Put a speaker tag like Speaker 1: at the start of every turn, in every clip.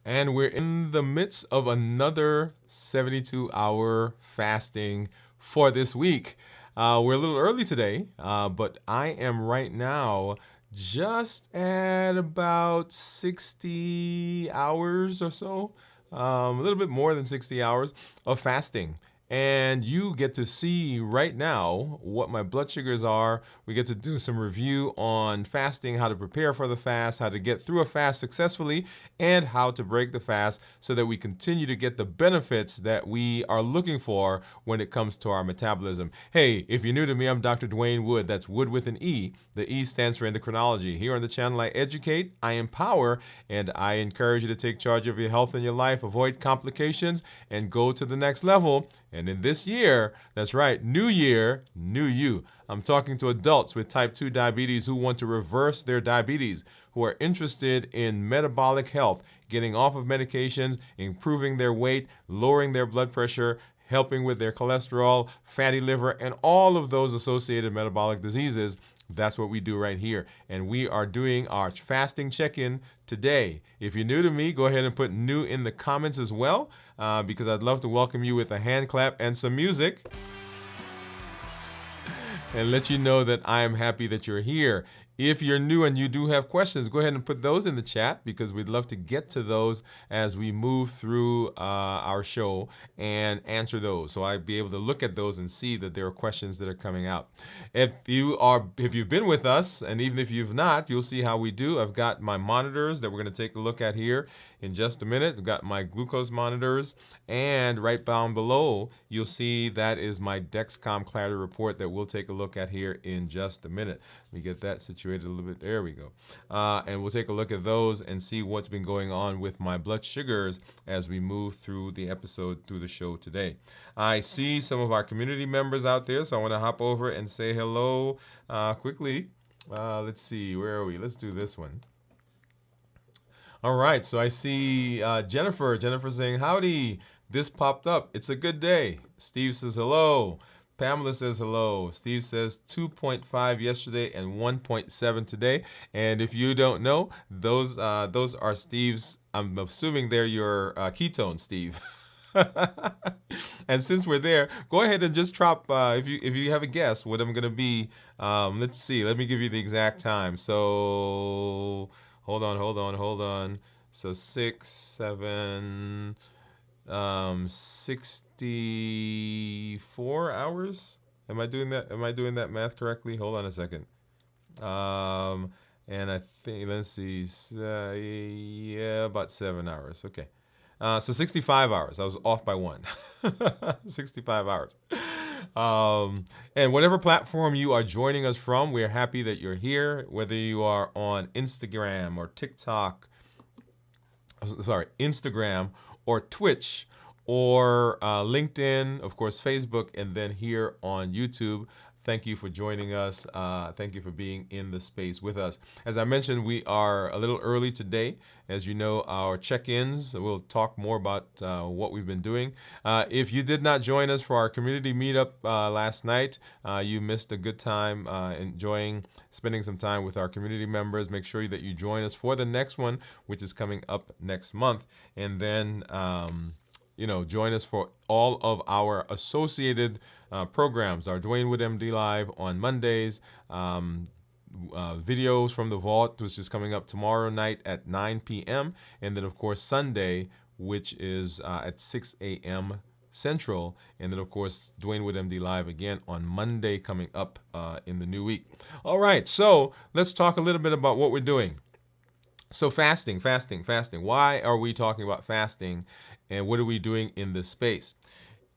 Speaker 1: And we're in the midst of another 72-hour fasting for this week. We're a little early today, but I am right now just at about 60 hours or so, a little bit more than 60 hours of fasting. And you get to see right now what my blood sugars are. We get to do some review on fasting, how to prepare for the fast, how to get through a fast successfully, and how to break the fast so that we continue to get the benefits that we are looking for when it comes to our metabolism. Hey, if you're new to me, I'm Dr. Dwain Woode. That's Wood with an E. The E stands for endocrinology. Here on the channel, I educate, I empower, and I encourage you to take charge of your health and your life, avoid complications, and go to the next level. And in this year, that's right, new year, new you. I'm talking to adults with type 2 diabetes who want to reverse their diabetes, who are interested in metabolic health, getting off of medications, improving their weight, lowering their blood pressure, helping with their cholesterol, fatty liver, and all of those associated metabolic diseases. That's what we do right here. And we are doing our fasting check-in today. If you're new to me, go ahead and put new in the comments as well, because I'd love to welcome you with a hand clap and some music and let you know that I am happy that you're here. If you're new and you do have questions, go ahead and put those in the chat because we'd love to get to those as we move through our show and answer those. So I'd be able to look at those and see that there are questions that are coming out. If you've been with us, and even if you've not, you'll see how we do. I've got my monitors that we're going to take a look at here in just a minute. I've got my glucose monitors, and right down below, you'll see that is my Dexcom Clarity report that we'll take a look at here in just a minute. Let me get that situated a little bit. There we go. And we'll take a look at those and see what's been going on with my blood sugars as we move through the episode, through the show today. I see some of our community members out there, so I want to hop over and say hello quickly. Let's see, where are we? Let's do this one. All right, so I see Jennifer. Jennifer saying, howdy. This popped up. It's a good day. Steve says hello. Pamela says hello. Steve says 2.5 yesterday and 1.7 today. And if you don't know, those are Steve's. I'm assuming they're your ketones, Steve. And since we're there, go ahead and just drop if you have a guess what I'm gonna be. Let's see. Let me give you the exact time. So hold on. So 6, 7, 64 hours. Am I doing that? Am I doing that math correctly? Hold on a second. And I think, let's see, yeah, about 7 hours. Okay. So 65 hours. I was off by one. 65 hours. And whatever platform you are joining us from, we're happy that you're here. Whether you are on Instagram or TikTok, Instagram or Twitch or LinkedIn, of course, Facebook, and then here on YouTube. Thank you for joining us. Thank you for being in the space with us. As I mentioned, we are a little early today. As you know, our check-ins, we'll talk more about what we've been doing. If you did not join us for our community meetup last night, you missed a good time spending some time with our community members. Make sure that you join us for the next one, which is coming up next month. And then join us for all of our associated programs, our Dwain Woode MD Live on Mondays, videos from the Vault, which is coming up tomorrow night at 9 p.m., and then, of course, Sunday, which is at 6 a.m. Central, and then, of course, Dwain Woode MD Live again on Monday coming up in the new week. All right, so let's talk a little bit about what we're doing. So fasting. Why are we talking about fasting, and what are we doing in this space?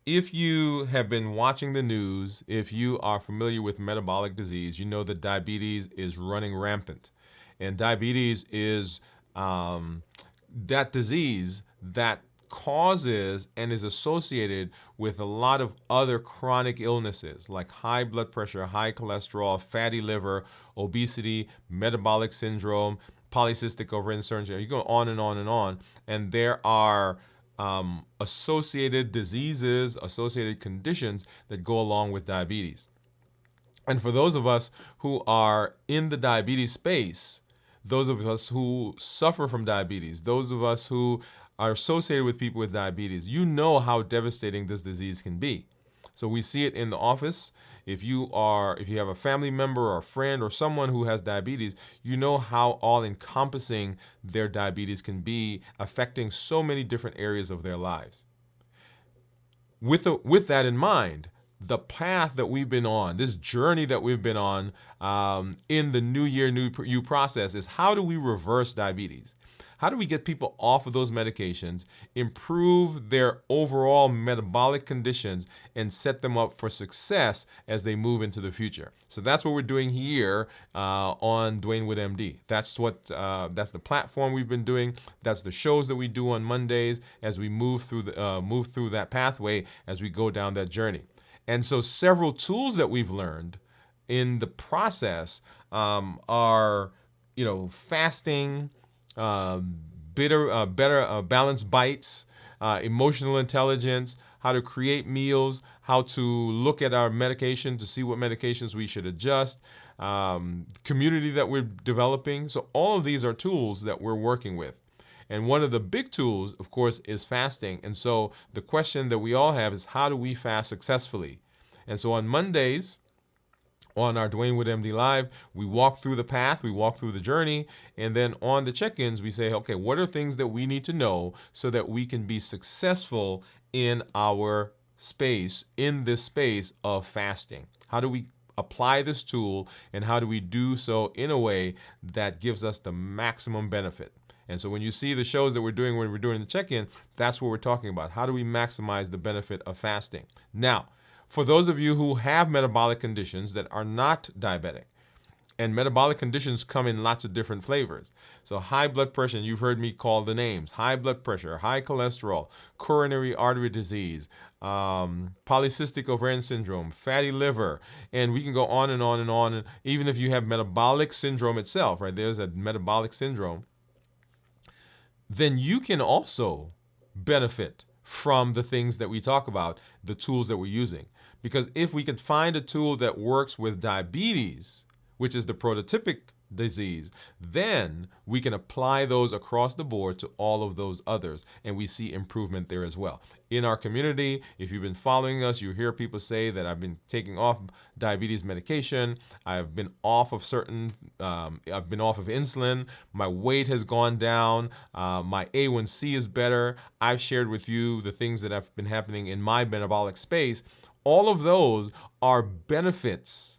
Speaker 1: If you have been watching the news, if you are familiar with metabolic disease, you know that diabetes is running rampant. And diabetes is that disease that causes and is associated with a lot of other chronic illnesses like high blood pressure, high cholesterol, fatty liver, obesity, metabolic syndrome, polycystic ovarian syndrome. You go on and on and on. And there are associated diseases, associated conditions that go along with diabetes. And for those of us who are in the diabetes space, those of us who suffer from diabetes, those of us who are associated with people with diabetes, you know how devastating this disease can be. So we see it in the office. If you have a family member or a friend or someone who has diabetes, you know how all encompassing their diabetes can be, affecting so many different areas of their lives. With that in mind, the path that we've been on, this journey that we've been on in the New Year, New You process is, how do we reverse diabetes? How do we get people off of those medications, improve their overall metabolic conditions, and set them up for success as they move into the future? So that's what we're doing here on Dwain Woode MD. That's the platform we've been doing. That's the shows that we do on Mondays as we move through that pathway as we go down that journey. And so several tools that we've learned in the process are, fasting, better balanced bites, emotional intelligence, how to create meals, how to look at our medication to see what medications we should adjust, community that we're developing. So all of these are tools that we're working with. And one of the big tools, of course, is fasting. And so the question that we all have is, how do we fast successfully? And so on Mondays, on our Dwain Woode MD Live, we walk through the path, we walk through the journey, and then on the check-ins, we say, okay, what are things that we need to know so that we can be successful in our space, in this space of fasting? How do we apply this tool, and how do we do so in a way that gives us the maximum benefit? And so when you see the shows that we're doing when we're doing the check-in, that's what we're talking about. How do we maximize the benefit of fasting? Now, for those of you who have metabolic conditions that are not diabetic, and metabolic conditions come in lots of different flavors. So high blood pressure, and you've heard me call the names: high blood pressure, high cholesterol, coronary artery disease, polycystic ovarian syndrome, fatty liver, and we can go on and on and on. And even if you have metabolic syndrome itself, right, there's a metabolic syndrome, then you can also benefit from the things that we talk about, the tools that we're using. Because if we can find a tool that works with diabetes, which is the prototypic disease, then we can apply those across the board to all of those others, and we see improvement there as well. In our community, if you've been following us, you hear people say that I've been taking off diabetes medication, I've been off of insulin, my weight has gone down, my A1C is better. I've shared with you the things that have been happening in my metabolic space. All of those are benefits,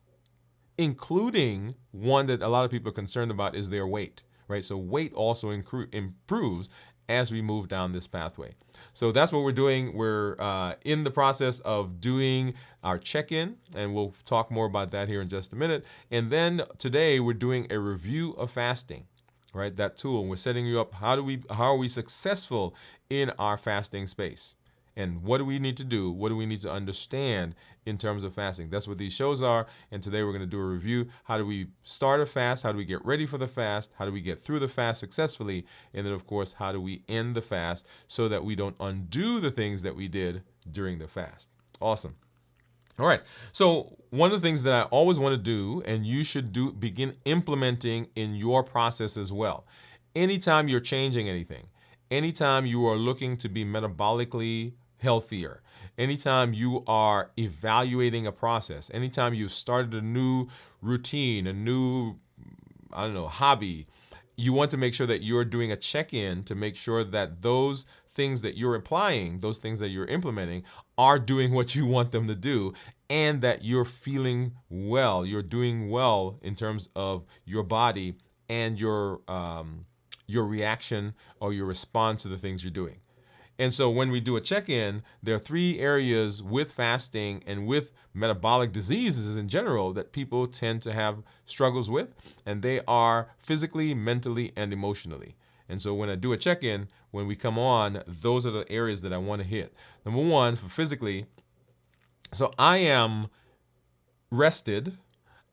Speaker 1: including one that a lot of people are concerned about is their weight, right? So weight also improves as we move down this pathway. So that's what we're doing. We're in the process of doing our check-in, and we'll talk more about that here in just a minute. And then today we're doing a review of fasting, right? That tool. We're setting you up. How are we successful in our fasting space? And what do we need to do? What do we need to understand in terms of fasting? That's what these shows are. And today we're going to do a review. How do we start a fast? How do we get ready for the fast? How do we get through the fast successfully? And then, of course, how do we end the fast so that we don't undo the things that we did during the fast? Awesome. All right. So one of the things that I always want to do, and you should begin implementing in your process as well. Anytime you're changing anything, anytime you are looking to be metabolically healthier, anytime you are evaluating a process, anytime you've started a new routine, a new, hobby, you want to make sure that you're doing a check-in to make sure that those things that you're applying, those things that you're implementing, are doing what you want them to do, and that you're feeling well, you're doing well in terms of your body and your reaction or your response to the things you're doing. And so when we do a check-in, there are 3 areas with fasting and with metabolic diseases in general that people tend to have struggles with, and they are physically, mentally, and emotionally. And so when I do a check-in, when we come on, those are the areas that I want to hit. Number 1, for physically, so I am rested.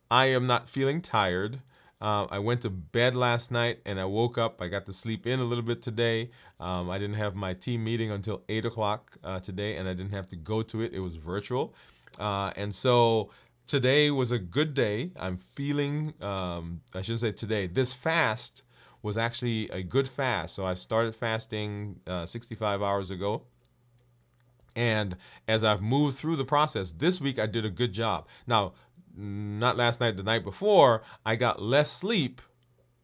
Speaker 1: I am not feeling tired. I went to bed last night and I woke up. I got to sleep in a little bit today. I didn't have my team meeting until 8 o'clock today, and I didn't have to go to it. It was virtual. And so Today was a good day. I'm feeling, I should say today, this fast was actually a good fast. So I started fasting 65 hours ago. And as I've moved through the process, this week I did a good job. Now, not last night, the night before, I got less sleep.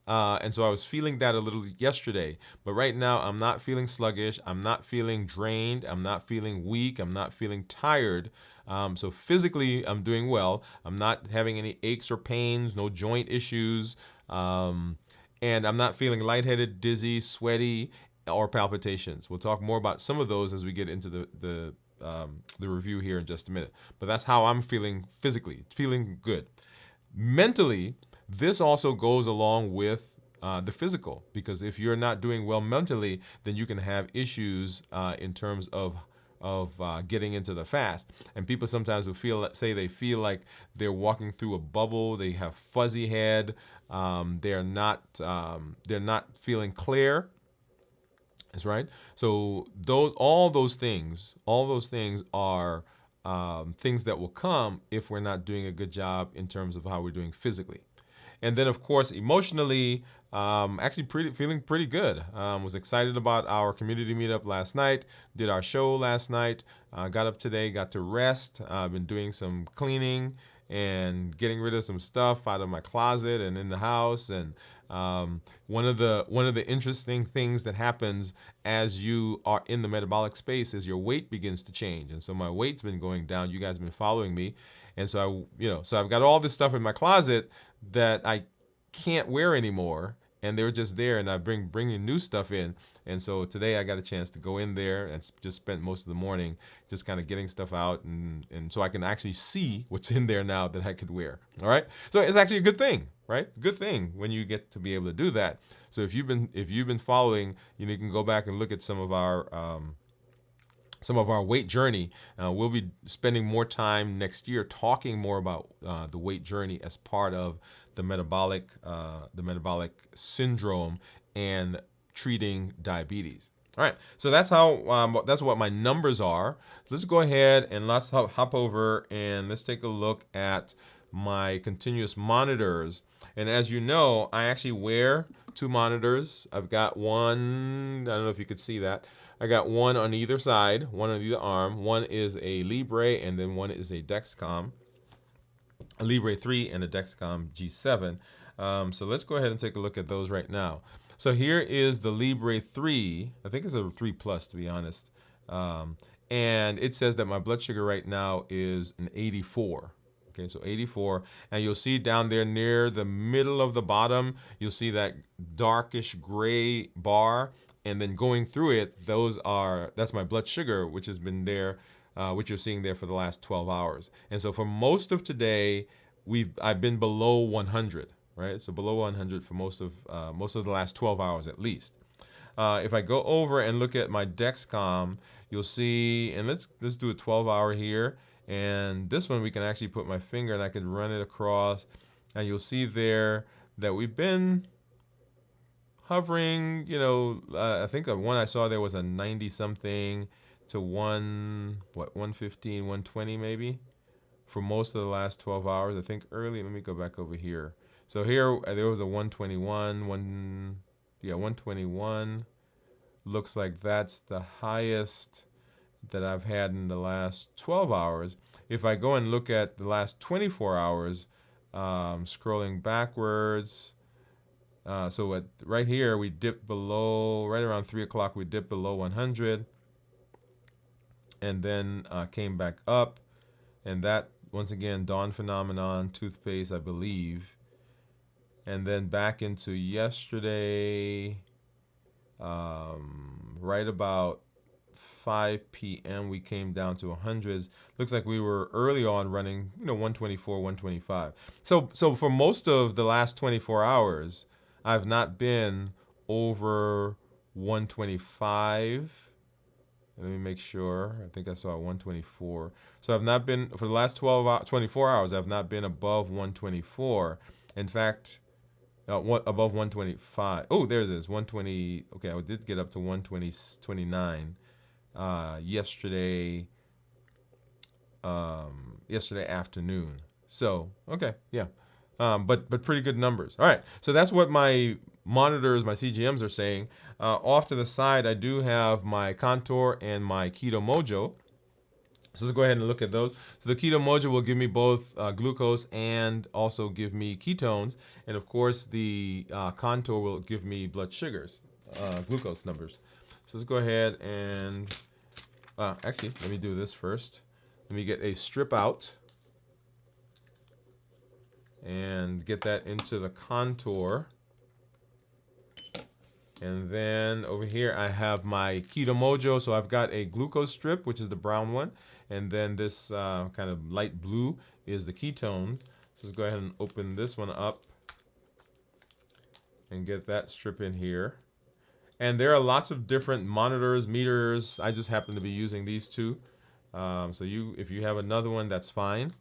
Speaker 1: And so I was feeling that a little yesterday. But right now, I'm not feeling sluggish. I'm not feeling drained. I'm not feeling weak. I'm not feeling tired. So physically, I'm doing well. I'm not having any aches or pains, no joint issues. And I'm not feeling lightheaded, dizzy, sweaty, or palpitations. We'll talk more about some of those as we get into the review here in just a minute. But that's how I'm feeling physically, feeling good. Mentally, this also goes along with the physical, because if you're not doing well mentally, then you can have issues in terms of getting into the fast. And people sometimes will say they feel like they're walking through a bubble. They have fuzzy head. They're not feeling clear. That's right. So all those things are things that will come if we're not doing a good job in terms of how we're doing physically. And then, of course, emotionally, actually feeling pretty good. Was excited about our community meetup last night. Did our show last night. Got up today, got to rest. I've been doing some cleaning and getting rid of some stuff out of my closet and in the house. And one of the interesting things that happens as you are in the metabolic space is your weight begins to change. And so my weight's been going down. You guys have been following me. And so so I've got all this stuff in my closet that I can't wear anymore, and they were just there, and I bringing new stuff in. And so today I got a chance to go in there and just spent most of the morning just kind of getting stuff out, and so I can actually see what's in there now that I could wear. All right, so it's actually a good thing, right? Good thing when you get to be able to do that. So if you've been following, you can go back and look at some of our weight journey. We'll be spending more time next year talking more about the weight journey as part of the metabolic syndrome and treating diabetes. All right, so that's what my numbers are. Let's go ahead and let's hop over and let's take a look at my continuous monitors. And as you know, I actually wear two monitors. I've got one, I don't know if you could see that. I got one on either side, one on either arm. One is a Libre, and then one is a Dexcom, a Libre 3 and a Dexcom G7. So let's go ahead and take a look at those right now. So here is the Libre 3. I think it's a 3 Plus, to be honest. And it says that my blood sugar right now is an 84. Okay, so 84, and you'll see down there near the middle of the bottom, you'll see that darkish gray bar, and then going through it, that's my blood sugar, which has been there, which you're seeing there for the last 12 hours. And so for most of today, I've been below 100, right? So below 100 for most of the last 12 hours at least. If I go over and look at my Dexcom, you'll see, and let's do a 12-hour here. And this one we can actually put my finger and I can run it across, and you'll see there that we've been hovering, I think the one I saw there was a 90 something to 115, 120 maybe for most of the last 12 hours. I think early, let me go back over here. So here there was a 121, 121. Looks like that's the highest that I've had in the last 12 hours. If I go and look at the last 24 hours, scrolling backwards, so right here we dipped below, right around 3 o'clock we dipped below 100, and then came back up, and that, once again, dawn phenomenon, toothpaste, I believe, and then back into yesterday, right about 5 p.m. we came down to 100s. Looks like we were early on running, 124, 125. So for most of the last 24 hours, I've not been over 125. Let me make sure. I think I saw 124. So I've not been, for the last 24 hours, I've not been above 124. In fact, above 125. Oh, there it is, 120. Okay, I did get up to 129. Yesterday afternoon. So, okay, yeah. But pretty good numbers. All right, so that's what my monitors, my CGMs are saying. Off to the side, I do have my Contour and my Keto Mojo. So let's go ahead and look at those. So the Keto Mojo will give me both glucose and also give me ketones. And of course, the Contour will give me blood sugars, glucose numbers. So let's go ahead and, actually, let me do this first. Let me get a strip out and get that into the Contour. And then over here I have my Keto Mojo. So I've got a glucose strip, which is the brown one. And then this kind of light blue is the ketone. So let's go ahead and open this one up and get that strip in here. And there are lots of different monitors, meters. I just happen to be using these two. So if you have another one, that's fine.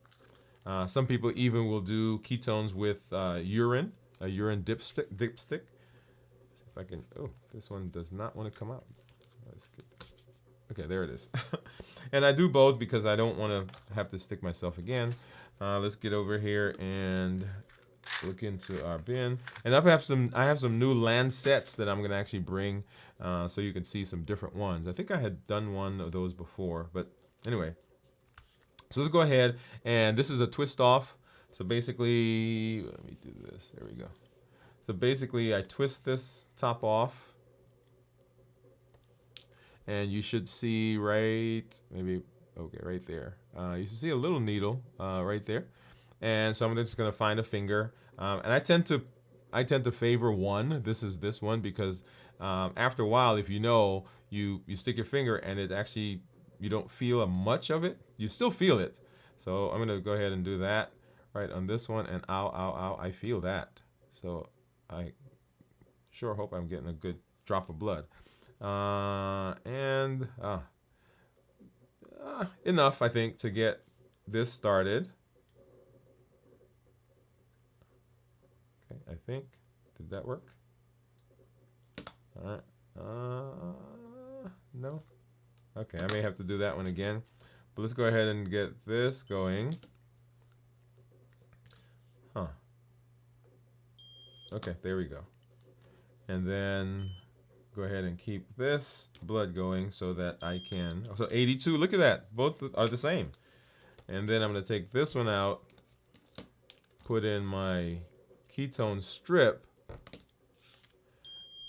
Speaker 1: Some people even will do ketones with urine, a urine dipstick. If I can, oh, this one does not want to come out. Okay, there it is. And I do both because I don't want to have to stick myself again. Let's get over here and look into our bin. And I have some new Landsets that I'm gonna actually bring, so you can see some different ones. I think I had done one of those before, but anyway. So let's go ahead, and this is a twist off. So basically, let me do this. There we go. So basically, I twist this top off, and you should see right there. You should see a little needle right there, and so I'm just gonna find a finger, and I tend to favor one. This is this one because after a while, if you stick your finger and it actually you don't feel much of it, you still feel it. So I'm gonna go ahead and do that right on this one, and ow, ow, ow, I feel that. So I sure hope I'm getting a good drop of blood. And enough, I think, to get this started. Okay, I think. Did that work? All right. No. Okay, I may have to do that one again. But let's go ahead and get this going. Huh. Okay, there we go. And then go ahead and keep this blood going so that I can. So 82, look at that. Both are the same. And then I'm going to take this one out, put in my ketone strip,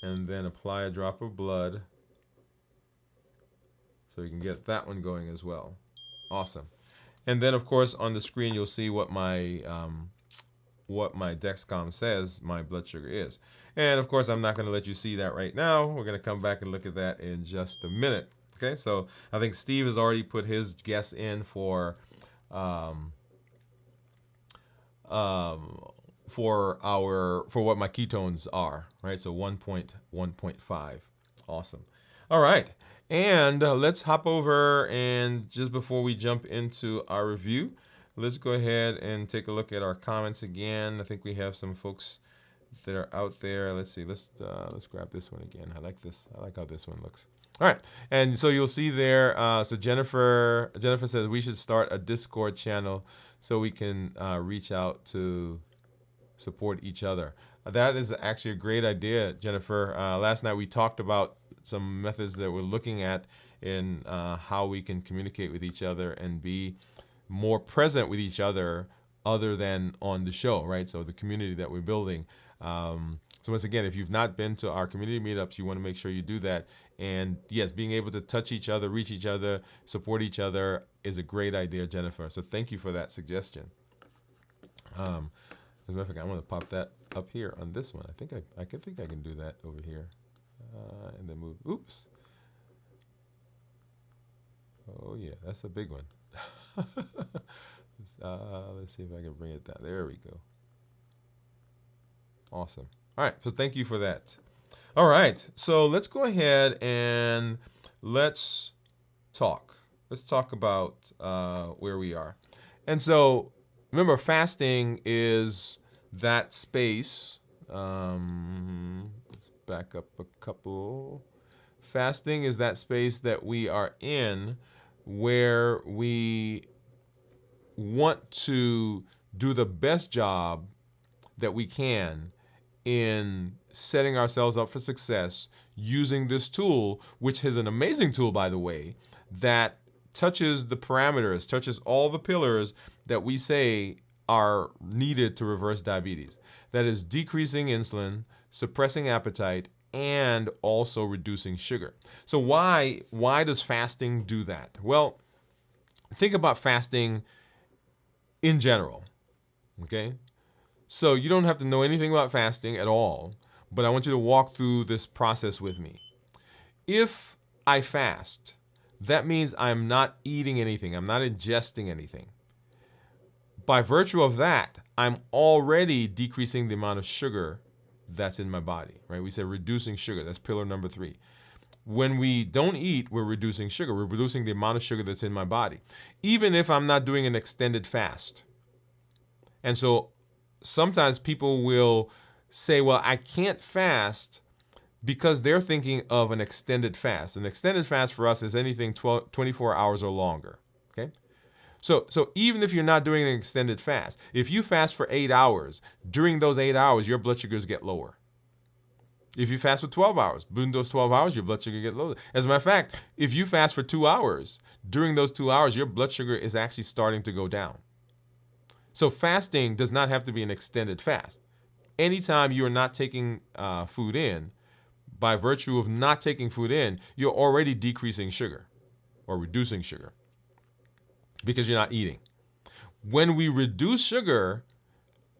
Speaker 1: and then apply a drop of blood so you can get that one going as well. Awesome. And then, of course, on the screen, you'll see what my Dexcom says my blood sugar is. And, of course, I'm not going to let you see that right now. We're going to come back and look at that in just a minute. Okay, so I think Steve has already put his guess in for what my ketones are, right? So 1.5. Awesome. All right. And let's hop over, and just before we jump into our review, let's go ahead and take a look at our comments again. I think we have some folks that are out there. Let's see. Let's grab this one again. I like this. I like how this one looks. All right. And so you'll see there. So Jennifer says we should start a Discord channel so we can reach out to support each other. That is actually a great idea, Jennifer. Last night we talked about some methods that we're looking at in how we can communicate with each other and be more present with each other than on the show, right? So the community that we're building. So once again, if you've not been to our community meetups, you want to make sure you do that. And yes, being able to touch each other, reach each other, support each other is a great idea, Jennifer. So thank you for that suggestion. As a matter of fact, I'm going to pop that up here on this one. I think I can do that over here. And then move. Oops. Oh yeah, that's a big one. Let's see if I can bring it down. There we go. Awesome. All right. So thank you for that. All right. So let's go ahead and let's talk. Let's talk about where we are. And so remember, fasting is that space. Let's back up a couple. Fasting is that space that we are in where we want to do the best job that we can in setting ourselves up for success using this tool, which is an amazing tool, by the way, that touches the parameters, touches all the pillars that we say are needed to reverse diabetes. That is decreasing insulin, suppressing appetite, and also reducing sugar. So why does fasting do that? Well, think about fasting in general, okay? So you don't have to know anything about fasting at all, but I want you to walk through this process with me. If I fast, that means I'm not eating anything. I'm not ingesting anything. By virtue of that, I'm already decreasing the amount of sugar that's in my body, right? We say reducing sugar. That's pillar number 3. When we don't eat, we're reducing sugar. We're reducing the amount of sugar that's in my body, even if I'm not doing an extended fast. And so sometimes people will say, well, I can't fast because they're thinking of an extended fast. An extended fast for us is anything 24 hours or longer, okay? So even if you're not doing an extended fast, if you fast for 8 hours, during those 8 hours, your blood sugars get lower. If you fast for 12 hours, during those 12 hours, your blood sugar get lower. As a matter of fact, if you fast for 2 hours, during those 2 hours, your blood sugar is actually starting to go down. So fasting does not have to be an extended fast. Anytime you are not taking food in, by virtue of not taking food in, you're already decreasing sugar or reducing sugar because you're not eating. When we reduce sugar,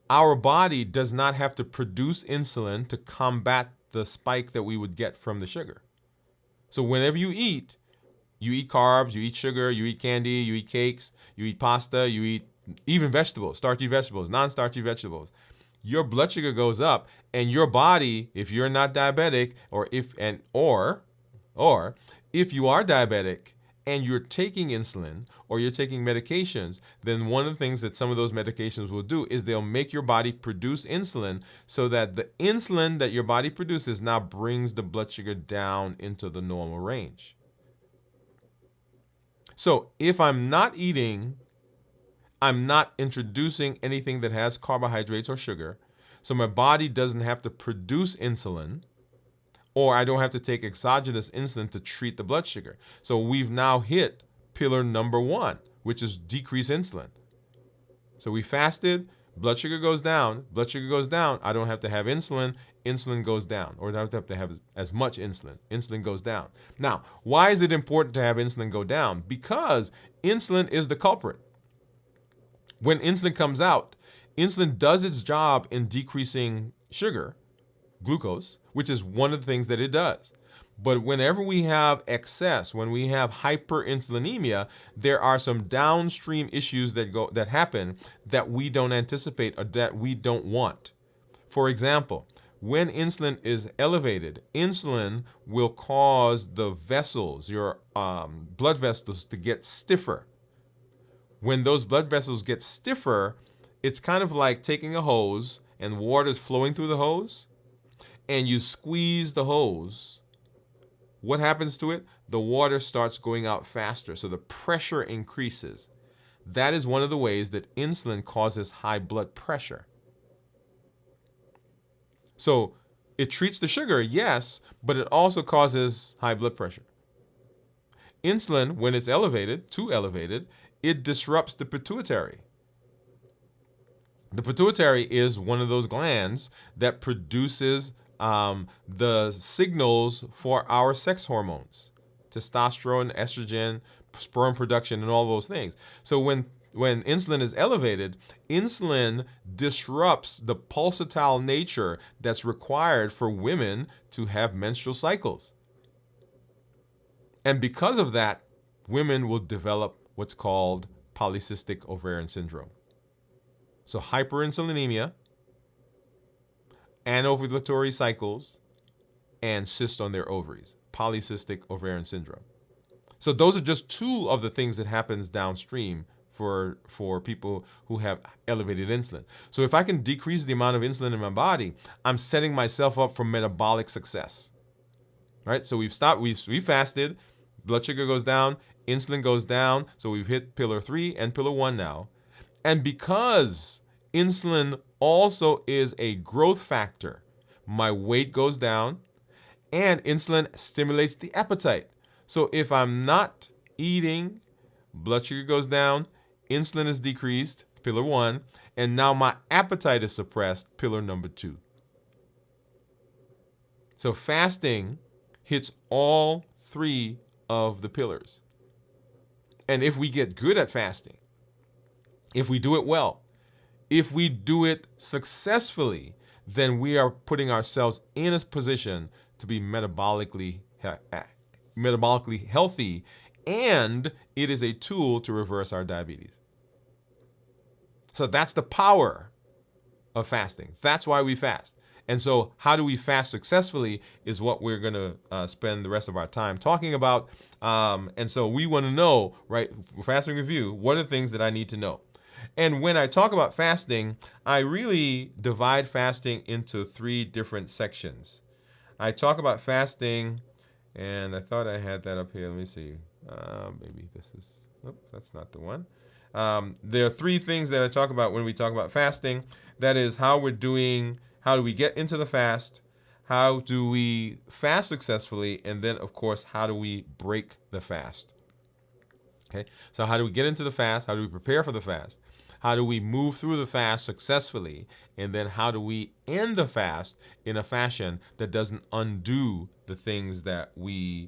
Speaker 1: our body does not have to produce insulin to combat the spike that we would get from the sugar. So whenever you eat carbs, you eat sugar, you eat candy, you eat cakes, you eat pasta, you eat even vegetables, starchy vegetables, non-starchy vegetables. Your blood sugar goes up, and your body, if you're not diabetic, or if you are diabetic and you're taking insulin or you're taking medications, then one of the things that some of those medications will do is they'll make your body produce insulin so that the insulin that your body produces now brings the blood sugar down into the normal range. So if I'm not eating, I'm not introducing anything that has carbohydrates or sugar, so my body doesn't have to produce insulin, or I don't have to take exogenous insulin to treat the blood sugar. So we've now hit pillar number 1, which is decrease insulin. So we fasted, blood sugar goes down, I don't have to have insulin goes down, or I don't have to have as much insulin goes down. Now, why is it important to have insulin go down? Because insulin is the culprit. When insulin comes out, insulin does its job in decreasing sugar, glucose, which is one of the things that it does. But whenever we have excess, when we have hyperinsulinemia, there are some downstream issues that happen that we don't anticipate or that we don't want. For example, when insulin is elevated, insulin will cause the vessels, your blood vessels, to get stiffer. When those blood vessels get stiffer, it's kind of like taking a hose and water is flowing through the hose, and you squeeze the hose. What happens to it? The water starts going out faster, so the pressure increases. That is one of the ways that insulin causes high blood pressure. So it treats the sugar, yes, but it also causes high blood pressure. Insulin, when it's elevated, too elevated, it disrupts the pituitary. The pituitary is one of those glands that produces the signals for our sex hormones, testosterone, estrogen, sperm production, and all those things. So when insulin is elevated, insulin disrupts the pulsatile nature that's required for women to have menstrual cycles. And because of that, women will develop what's called polycystic ovarian syndrome. So hyperinsulinemia, anovulatory cycles, and cysts on their ovaries, polycystic ovarian syndrome. So those are just two of the things that happens downstream for people who have elevated insulin. So if I can decrease the amount of insulin in my body, I'm setting myself up for metabolic success. Right? So we fasted, blood sugar goes down, insulin goes down, so we've hit pillar 3 and pillar 1 now. And because Insulin also is a growth factor. My weight goes down, and insulin stimulates the appetite. So if I'm not eating, blood sugar goes down, insulin is decreased, pillar 1, and now my appetite is suppressed, pillar number 2. So fasting hits all 3 of the pillars. And if we get good at fasting, if we do it well, if we do it successfully, then we are putting ourselves in a position to be metabolically healthy, and it is a tool to reverse our diabetes. So that's the power of fasting. That's why we fast. And so how do we fast successfully is what we're going to spend the rest of our time talking about. And so we want to know, right, fasting review, what are the things that I need to know? And when I talk about fasting, I really divide fasting into 3 different sections. I talk about fasting, and I thought I had that up here. Let me see. Maybe this is, nope, that's not the one. There are 3 things that I talk about when we talk about fasting. That is how we're doing, how do we get into the fast, how do we fast successfully, and then, of course, how do we break the fast? Okay, so how do we get into the fast? How do we prepare for the fast? How do we move through the fast successfully? And then how do we end the fast in a fashion that doesn't undo the things that we're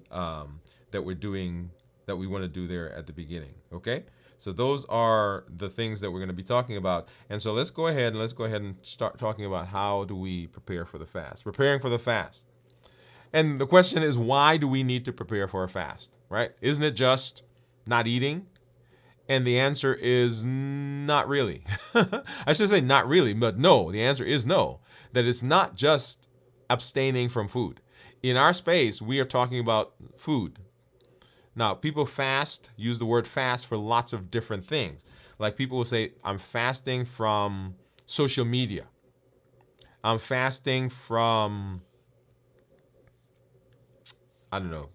Speaker 1: doing, that we want to do there at the beginning? Okay, so those are the things that we're going to be talking about. And so let's go ahead and start talking about how do we prepare for the fast. Preparing for the fast. And the question is, why do we need to prepare for a fast, right? Isn't it just not eating? And the answer is not really. I should say not really, but no, the answer is no. That it's not just abstaining from food. In our space, we are talking about food. Now, people fast, use the word fast for lots of different things. Like people will say, I'm fasting from social media. I'm fasting from, I don't know,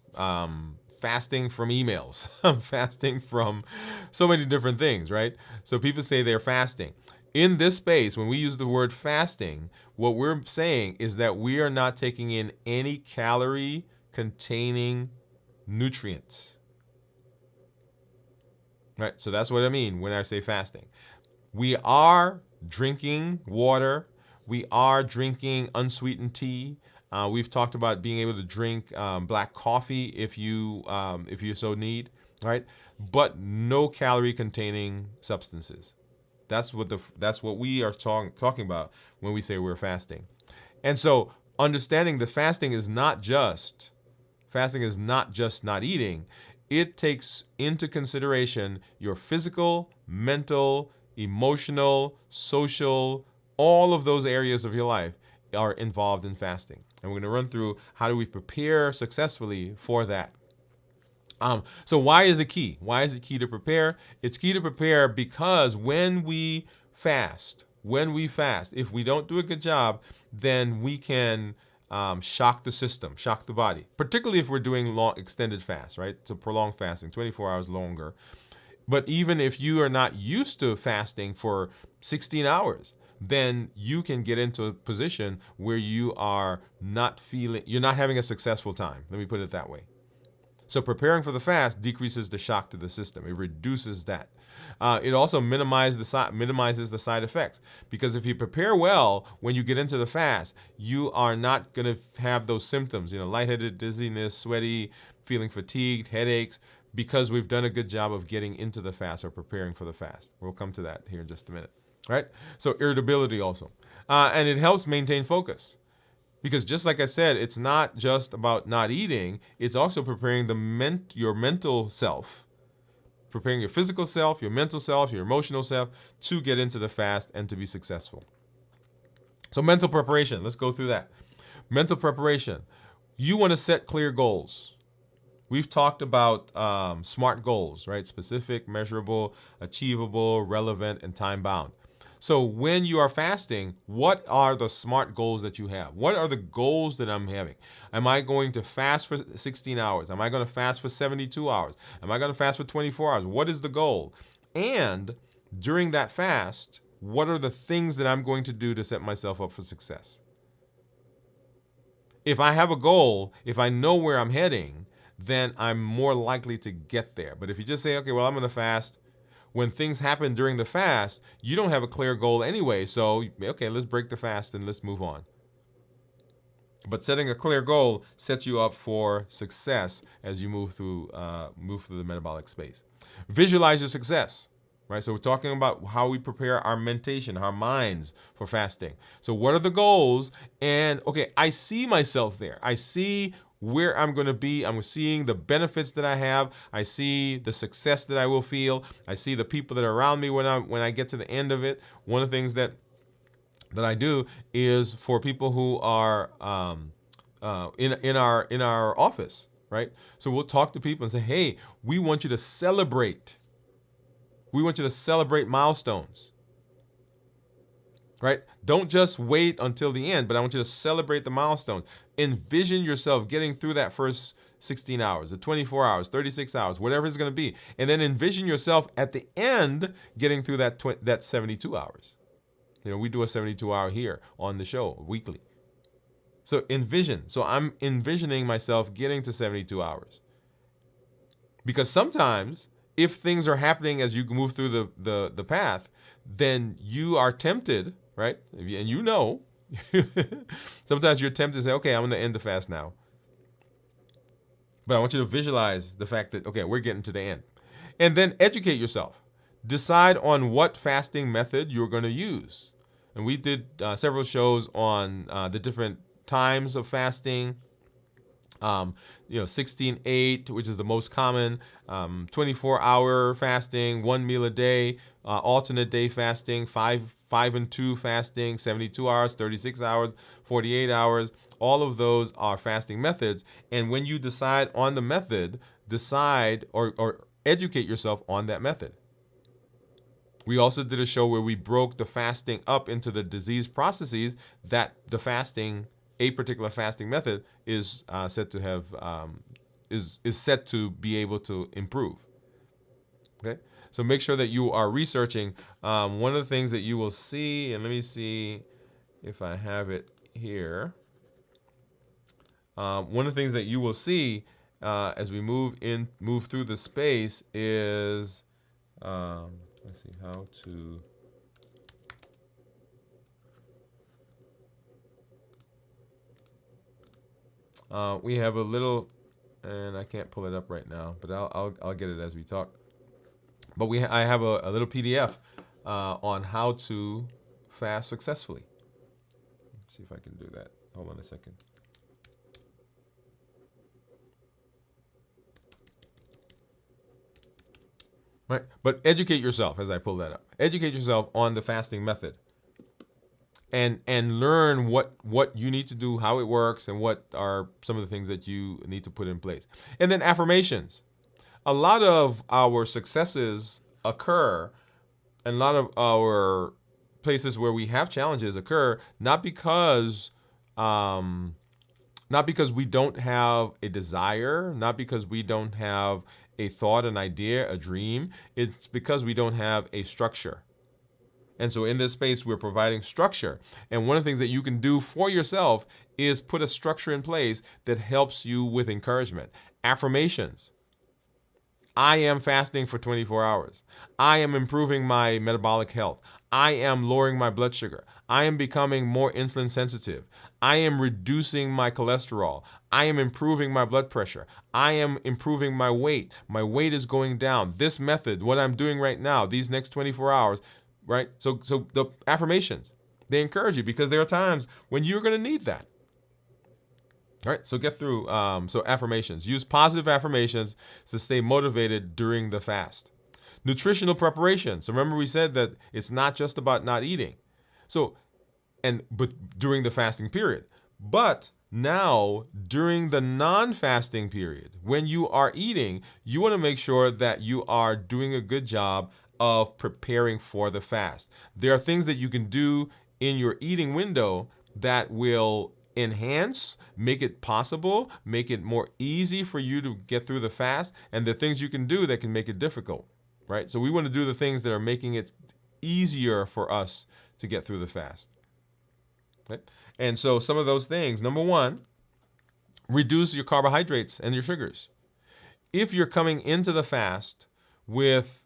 Speaker 1: fasting from emails. I'm fasting from so many different things, right? So people say they're fasting. In this space, when we use the word fasting, what we're saying is that we are not taking in any calorie-containing nutrients. Right? So that's what I mean when I say fasting. We are drinking water. We are drinking unsweetened tea. We've talked about being able to drink black coffee if you so need, right? But no calorie-containing substances. That's what we are talking about when we say we're fasting. And so understanding that fasting is not just not eating. It takes into consideration your physical, mental, emotional, social, all of those areas of your life are involved in fasting. And we're going to run through how do we prepare successfully for that. So why is it key? Why is it key to prepare? It's key to prepare because when we fast, if we don't do a good job, then we can shock the system, shock the body, particularly if we're doing long extended fast, right? So prolonged fasting, 24 hours longer. But even if you are not used to fasting for 16 hours, then you can get into a position where you're not having a successful time. Let me put it that way. So preparing for the fast decreases the shock to the system. It reduces that. It also minimizes the side effects, because if you prepare well when you get into the fast, you are not going to have those symptoms, lightheaded, dizziness, sweaty, feeling fatigued, headaches, because we've done a good job of getting into the fast or preparing for the fast. We'll come to that here in just a minute. Right? So irritability also. And it helps maintain focus. Because just like I said, it's not just about not eating, it's also preparing your mental self, preparing your physical self, your mental self, your emotional self to get into the fast and to be successful. So mental preparation, let's go through that. Mental preparation. You want to set clear goals. We've talked about SMART goals, right? Specific, measurable, achievable, relevant, and time-bound. So when you are fasting, what are the SMART goals that you have? What are the goals that I'm having? Am I going to fast for 16 hours? Am I going to fast for 72 hours? Am I going to fast for 24 hours? What is the goal? And during that fast, what are the things that I'm going to do to set myself up for success? If I have a goal, if I know where I'm heading, then I'm more likely to get there. But if you just say, okay, well, I'm going to fast, when things happen during the fast, you don't have a clear goal anyway. So, okay, let's break the fast and let's move on. But setting a clear goal sets you up for success as you move through the metabolic space. Visualize your success. Right, so we're talking about how we prepare our mentation, our minds for fasting. So what are the goals? And okay, I see myself there. I see where I'm going to be. I'm seeing the benefits that I have. I see the success that I will feel. I see the people that are around me when I get to the end of it. One of the things that I do is for people who are in our office, right? So we'll talk to people and say, hey, we want you to celebrate. We want you to celebrate milestones, right? Don't just wait until the end, but I want you to celebrate the milestones. Envision yourself getting through that first 16 hours, the 24 hours, 36 hours, whatever it's going to be. And then envision yourself at the end getting through that 72 hours. You know, we do a 72-hour here on the show weekly. So envision. So I'm envisioning myself getting to 72 hours. Because sometimes if things are happening as you move through the path, then you are tempted, right? And you know, sometimes you're tempted to say, okay, I'm going to end the fast now. But I want you to visualize the fact that, okay, we're getting to the end. And then educate yourself. Decide on what fasting method you're going to use. And we did several shows on the different times of fasting. 16-8, which is the most common, 24-hour fasting, 1 meal a day, alternate day fasting, 5 and 2 fasting, 72 hours, 36 hours, 48 hours. All of those are fasting methods. And when you decide on the method, decide or educate yourself on that method. We also did a show where we broke the fasting up into the disease processes that a particular fasting method is set to have is set to be able to improve. Okay, so make sure that you are researching. One of the things that you will see, and let me see if I have it here. One of the things that you will see as we move through the space is let's see how to. We have a little, and I can't pull it up right now, but I'll get it as we talk. But I have a little PDF on how to fast successfully. Let's see if I can do that. Hold on a second. Right, but educate yourself as I pull that up. Educate yourself on the fasting method. And learn what you need to do, how it works, and what are some of the things that you need to put in place. And then affirmations. A lot of our successes occur, and a lot of our places where we have challenges occur not because we don't have a desire, not because we don't have a thought, an idea, a dream. It's because we don't have a structure. And so in this space, we're providing structure. And one of the things that you can do for yourself is put a structure in place that helps you with encouragement. Affirmations. I am fasting for 24 hours. I am improving my metabolic health. I am lowering my blood sugar. I am becoming more insulin sensitive. I am reducing my cholesterol. I am improving my blood pressure. I am improving my weight. My weight is going down. This method, what I'm doing right now, these next 24 hours, right? So the affirmations, they encourage you because there are times when you're going to need that. All right, so get through. So affirmations. Use positive affirmations to stay motivated during the fast. Nutritional preparation. So remember we said that it's not just about not eating. But during the fasting period. But now, during the non-fasting period, when you are eating, you want to make sure that you are doing a good job of preparing for the fast. There are things that you can do in your eating window that will enhance, make it possible, make it more easy for you to get through the fast, and the things you can do that can make it difficult, right? So we want to do the things that are making it easier for us to get through the fast. Okay? And so some of those things, number one, reduce your carbohydrates and your sugars. If you're coming into the fast with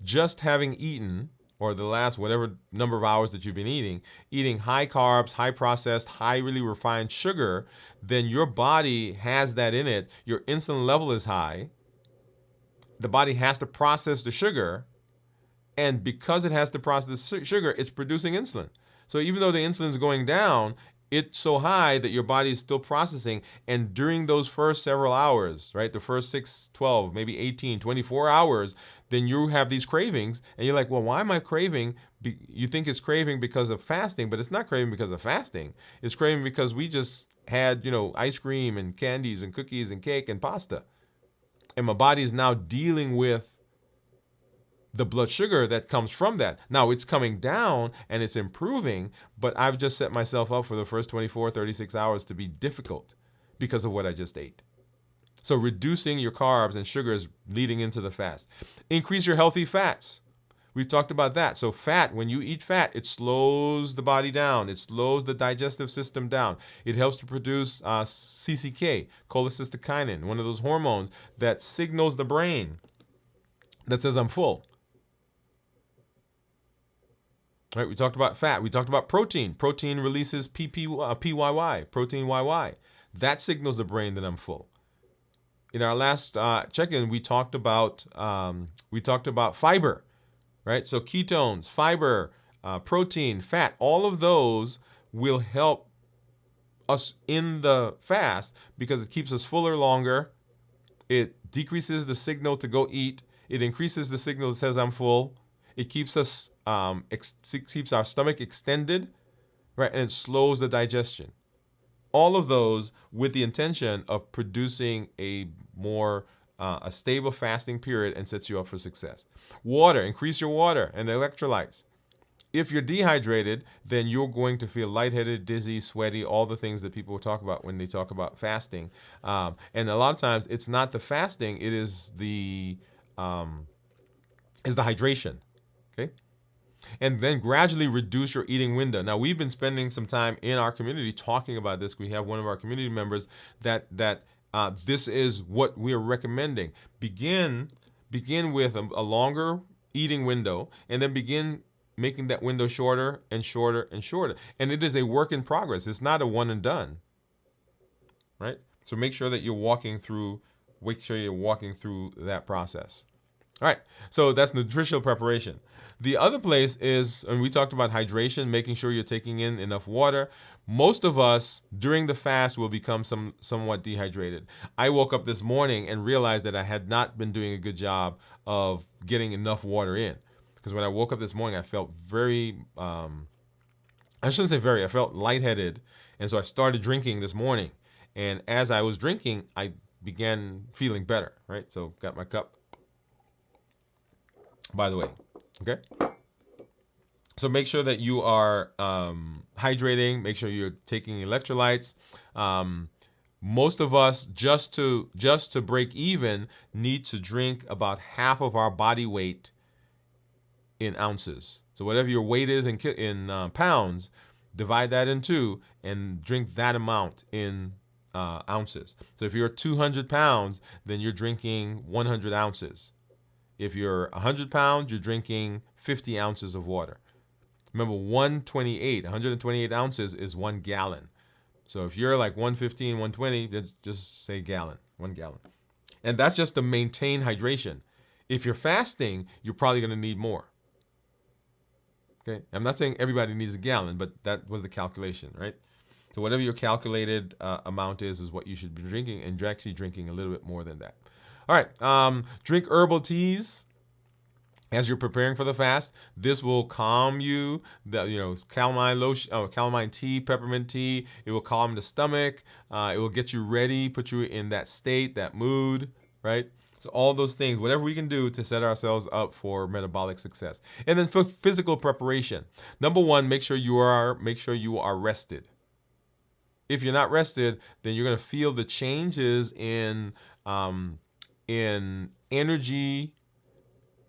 Speaker 1: just having eaten, or the last whatever number of hours that you've been eating high carbs, high processed, highly refined sugar, then your body has that in it. Your insulin level is high. The body has to process the sugar, and because it has to process the sugar, it's producing insulin. So even though the insulin is going down, it's so high that your body is still processing. And during those first several hours, right, the first 6, 12, maybe 18, 24 hours, then you have these cravings. And you're like, well, why am I craving? You think it's craving because of fasting, but it's not craving because of fasting. It's craving because we just had, ice cream and candies and cookies and cake and pasta. And my body is now dealing with the blood sugar that comes from that. Now it's coming down and it's improving, but I've just set myself up for the first 24, 36 hours to be difficult because of what I just ate. So reducing your carbs and sugars leading into the fast. Increase your healthy fats. We've talked about that. So fat, when you eat fat, it slows the body down. It slows the digestive system down. It helps to produce CCK, cholecystokinin, one of those hormones that signals the brain that says I'm full. Right, we talked about fat. We talked about protein. Protein releases PYY, protein YY. That signals the brain that I'm full. In our last check-in, we talked about fiber, right? So ketones, fiber, protein, fat, all of those will help us in the fast because it keeps us fuller longer. It decreases the signal to go eat. It increases the signal that says I'm full. It keeps us keeps our stomach extended, right? And it slows the digestion. All of those with the intention of producing a more a stable fasting period and sets you up for success. Water, increase your water and electrolytes. If you're dehydrated, then you're going to feel lightheaded, dizzy, sweaty, all the things that people talk about when they talk about fasting. And a lot of times it's not the fasting, it is the hydration. Okay? And then gradually reduce your eating window. Now, we've been spending some time in our community talking about this. We have one of our community members that this is what we are recommending. Begin with a longer eating window, and then begin making that window shorter and shorter and shorter. And it is a work in progress. It's not a one and done, right? So make sure you're walking through that process. All right, so that's nutritional preparation. The other place is, and we talked about hydration, making sure you're taking in enough water. Most of us during the fast will become somewhat dehydrated. I woke up this morning and realized that I had not been doing a good job of getting enough water in. Because when I woke up this morning, I felt I felt lightheaded. And so I started drinking this morning. And as I was drinking, I began feeling better, right? So got my cup, by the way. Okay. So make sure that you are hydrating. Make sure you're taking electrolytes. Most of us, just to break even, need to drink about half of our body weight in ounces. So whatever your weight is in pounds, divide that in two and drink that amount in ounces. So if you're 200 pounds, then you're drinking 100 ounces. If you're 100 pounds, you're drinking 50 ounces of water. Remember, 128 ounces is 1 gallon. So if you're like 115, 120, then just say gallon, 1 gallon. And that's just to maintain hydration. If you're fasting, you're probably going to need more. Okay, I'm not saying everybody needs a gallon, but that was the calculation, right? So whatever your calculated amount is what you should be drinking, and you're actually drinking a little bit more than that. All right, drink herbal teas as you're preparing for the fast. This will calm you. Calamine lotion, calamine tea, peppermint tea. It will calm the stomach. It will get you ready, put you in that state, that mood, right? So all those things, whatever we can do to set ourselves up for metabolic success. And then for physical preparation, number one, make sure you are rested. If you're not rested, then you're going to feel the changes in energy,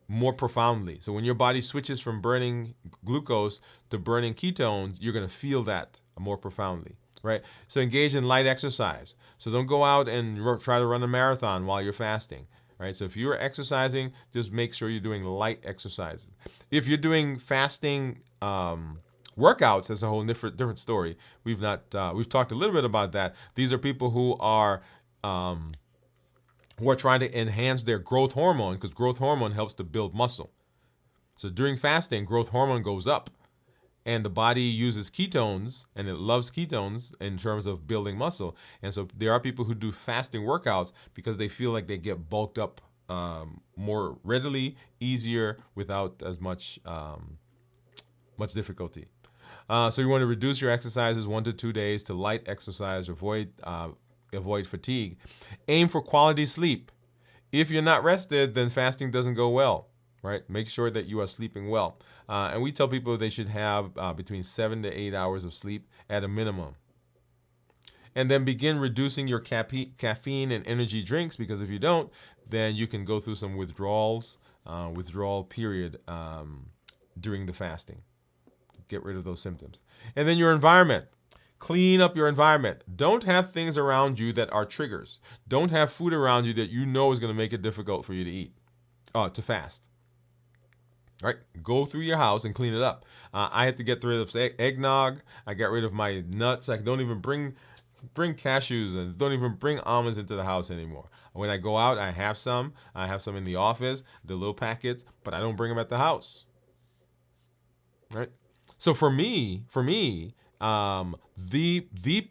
Speaker 1: more profoundly. So when your body switches from burning glucose to burning ketones, you're going to feel that more profoundly, right? So engage in light exercise. So don't go out and try to run a marathon while you're fasting, right? So if you're exercising, just make sure you're doing light exercises. If you're doing fasting workouts, that's a whole different story. We've talked a little bit about that. These are people who are trying to enhance their growth hormone, because growth hormone helps to build muscle. So during fasting, growth hormone goes up, and the body uses ketones, and it loves ketones in terms of building muscle. And so there are people who do fasting workouts because they feel like they get bulked up more readily, easier, without as much difficulty. So you want to reduce your exercises 1 to 2 days to light exercise, avoid fatigue. Aim for quality sleep. If you're not rested, then fasting doesn't go well, right? Make sure that you are sleeping well. And we tell people they should have between 7 to 8 hours of sleep at a minimum. And then begin reducing your caffeine and energy drinks, because if you don't, then you can go through some withdrawal period during the fasting. Get rid of those symptoms. And then your environment. Clean up your environment. Don't have things around you that are triggers. Don't have food around you that you know is going to make it difficult for you to eat, to fast. All right, go through your house and clean it up. I had to get rid of eggnog. I got rid of my nuts. I don't even bring cashews and don't even bring almonds into the house anymore. When I go out, I have some. I have some in the office, the little packets, but I don't bring them at the house. All right. So for me, the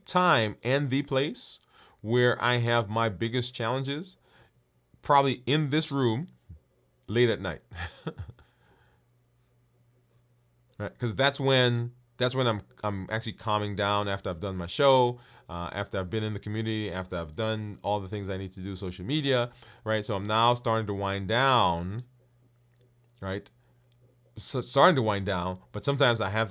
Speaker 1: time and the place where I have my biggest challenges, probably in this room, late at night, right? Because that's when I'm actually calming down after I've done my show, after I've been in the community, after I've done all the things I need to do, social media, right? So I'm now starting to wind down, right? So starting to wind down, but sometimes I have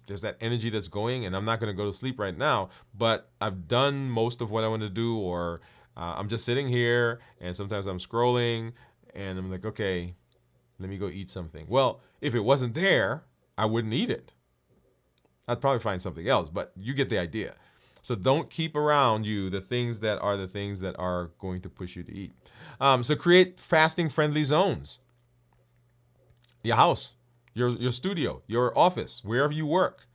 Speaker 1: there's that energy that's going, and I'm not going to go to sleep right now, but I've done most of what I want to do, or I'm just sitting here, and sometimes I'm scrolling, and I'm like, okay, let me go eat something. Well, if it wasn't there, I wouldn't eat it. I'd probably find something else, but you get the idea. So don't keep around you the things that are going to push you to eat. So create fasting-friendly zones. Your house, your studio, your office, wherever you work,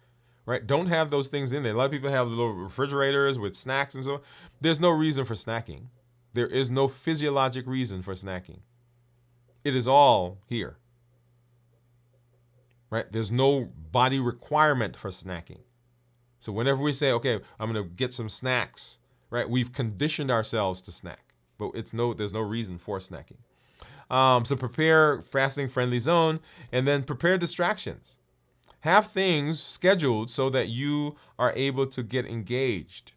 Speaker 1: right? Don't have those things in there. A lot of people have little refrigerators with snacks and so. There's no reason for snacking. There is no physiologic reason for snacking. It is all here, right? There's no body requirement for snacking. So whenever we say, okay, I'm going to get some snacks, right? We've conditioned ourselves to snack, but there's no reason for snacking. So prepare fasting-friendly zone, and then prepare distractions. Have things scheduled so that you are able to get engaged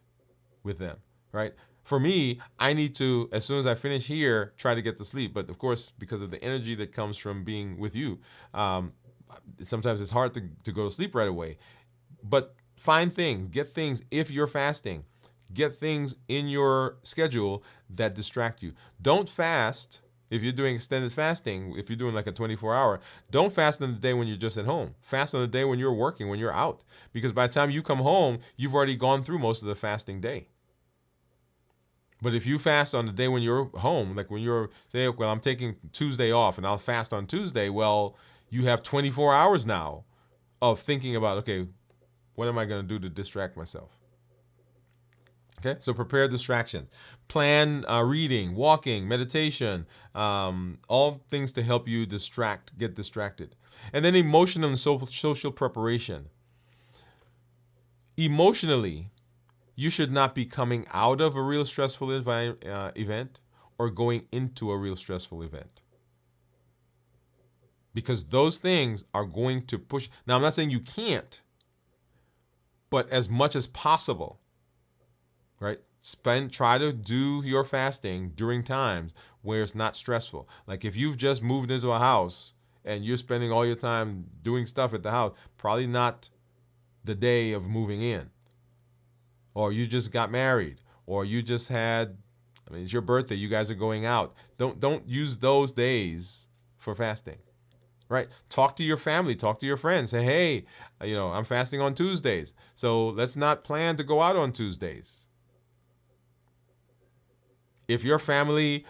Speaker 1: with them, right? For me, I need to, as soon as I finish here, try to get to sleep. But of course, because of the energy that comes from being with you, sometimes it's hard to go to sleep right away. But find things, get things, if you're fasting, get things in your schedule that distract you. Don't fast. If you're doing extended fasting, if you're doing like a 24-hour, don't fast on the day when you're just at home. Fast on the day when you're working, when you're out. Because by the time you come home, you've already gone through most of the fasting day. But if you fast on the day when you're home, like when you're saying, well, I'm taking Tuesday off and I'll fast on Tuesday, well, you have 24 hours now of thinking about, okay, what am I going to do to distract myself? Okay, so prepare distractions. Plan reading, walking, meditation, all things to help you get distracted. And then emotional and social preparation. Emotionally, you should not be coming out of a real stressful event or going into a real stressful event. Because those things are going to push. Now, I'm not saying you can't, but as much as possible, right? Try to do your fasting during times where it's not stressful. Like if you've just moved into a house and you're spending all your time doing stuff at the house, probably not the day of moving in. Or you just got married, or you just it's your birthday, you guys are going out. Don't use those days for fasting, right? Talk to your family, talk to your friends. Say, hey, I'm fasting on Tuesdays, so let's not plan to go out on Tuesdays. If your family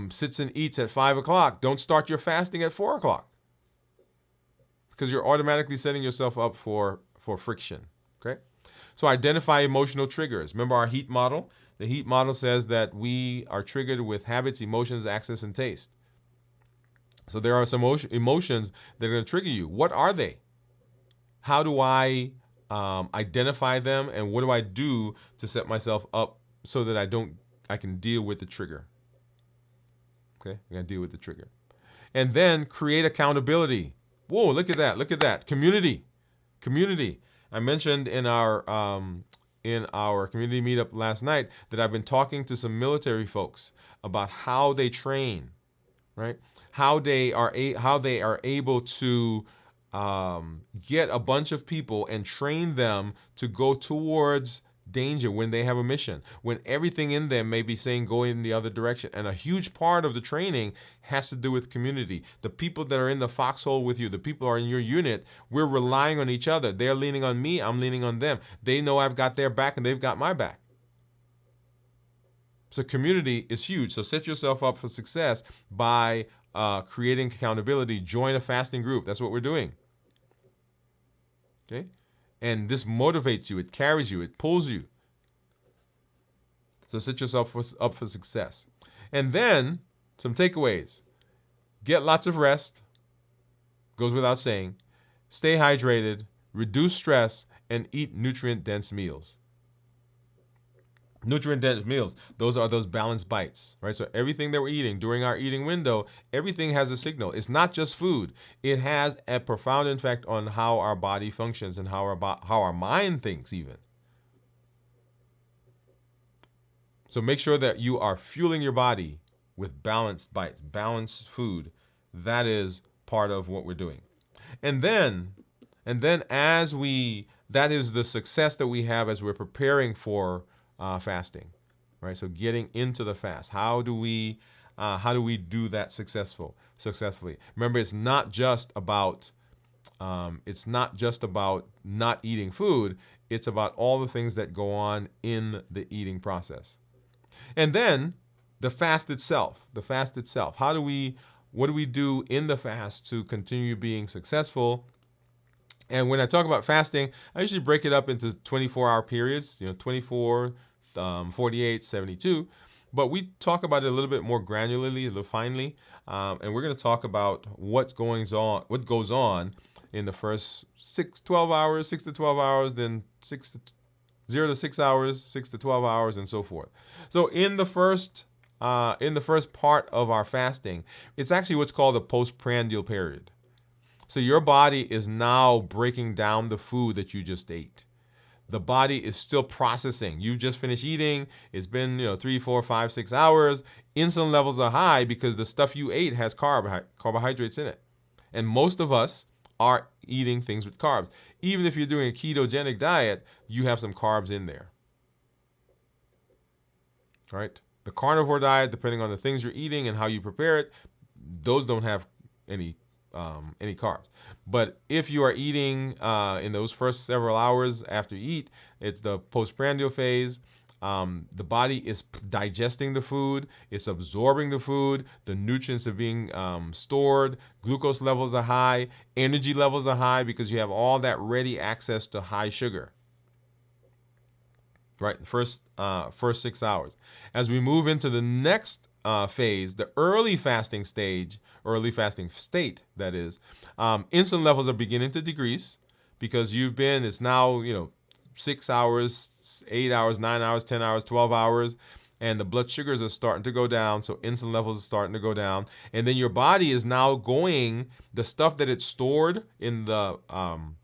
Speaker 1: sits and eats at 5 o'clock, don't start your fasting at 4 o'clock, because you're automatically setting yourself up for friction. Okay. So identify emotional triggers. Remember our heat model? The heat model says that we are triggered with habits, emotions, access, and taste. So there are some emotions that are going to trigger you. What are they? How do I identify them, and what do I do to set myself up so that I can deal with the trigger? Okay, I can deal with the trigger. And then create accountability. Whoa, look at that. Look at that. Community. I mentioned in our community meetup last night that I've been talking to some military folks about how they train, right? How they are able to get a bunch of people and train them to go towards danger when they have a mission, when everything in them may be saying go in the other direction. And a huge part of the training has to do with community. The people that are in the foxhole with you, the people who are in your unit, we're relying on each other. They're leaning on me, I'm leaning on them. They know I've got their back and they've got my back. So community is huge. So set yourself up for success by creating accountability. Join a fasting group. That's what we're doing. Okay? And this motivates you, it carries you, it pulls you. So set yourself up for success. And then, some takeaways. Get lots of rest. Goes without saying. Stay hydrated, reduce stress, and eat nutrient-dense meals. Nutrient-dense meals, those are those balanced bites, right? So everything that we're eating during our eating window, everything has a signal. It's not just food. It has a profound effect on how our body functions and how our mind thinks even. So make sure that you are fueling your body with balanced bites, balanced food. That is part of what we're doing. And then that is the success that we have as we're preparing for fasting, right? So getting into the fast. How do we do that successfully? Remember, it's not just about not eating food. It's about all the things that go on in the eating process. And then the fast itself. What do we do in the fast to continue being successful? And when I talk about fasting, I usually break it up into 24-hour periods, 24, 48, 72. But we talk about it a little bit more granularly, a little finely. And we're going to talk about what goes on in the first 6 to 12 hours, then 0 to 6 hours, 6 to 12 hours, and so forth. So in the first part of our fasting, it's actually what's called the postprandial period. So your body is now breaking down the food that you just ate. The body is still processing. You just finished eating. It's been 3, 4, 5, 6 hours. Insulin levels are high because the stuff you ate has carbohydrates in it. And most of us are eating things with carbs. Even if you're doing a ketogenic diet, you have some carbs in there. All right? The carnivore diet, depending on the things you're eating and how you prepare it, those don't have any carbs. But if you are eating in those first several hours after you eat, it's the postprandial phase. The body is digesting the food, it's absorbing the food, the nutrients are being stored, glucose levels are high, energy levels are high because you have all that ready access to high sugar. Right, first 6 hours. As we move into the next phase, the early fasting state, that is, insulin levels are beginning to decrease because it's now 6 hours, 8 hours, 9 hours, 10 hours, 12 hours, and the blood sugars are starting to go down, so insulin levels are starting to go down, and then your body is now the stuff that it stored in the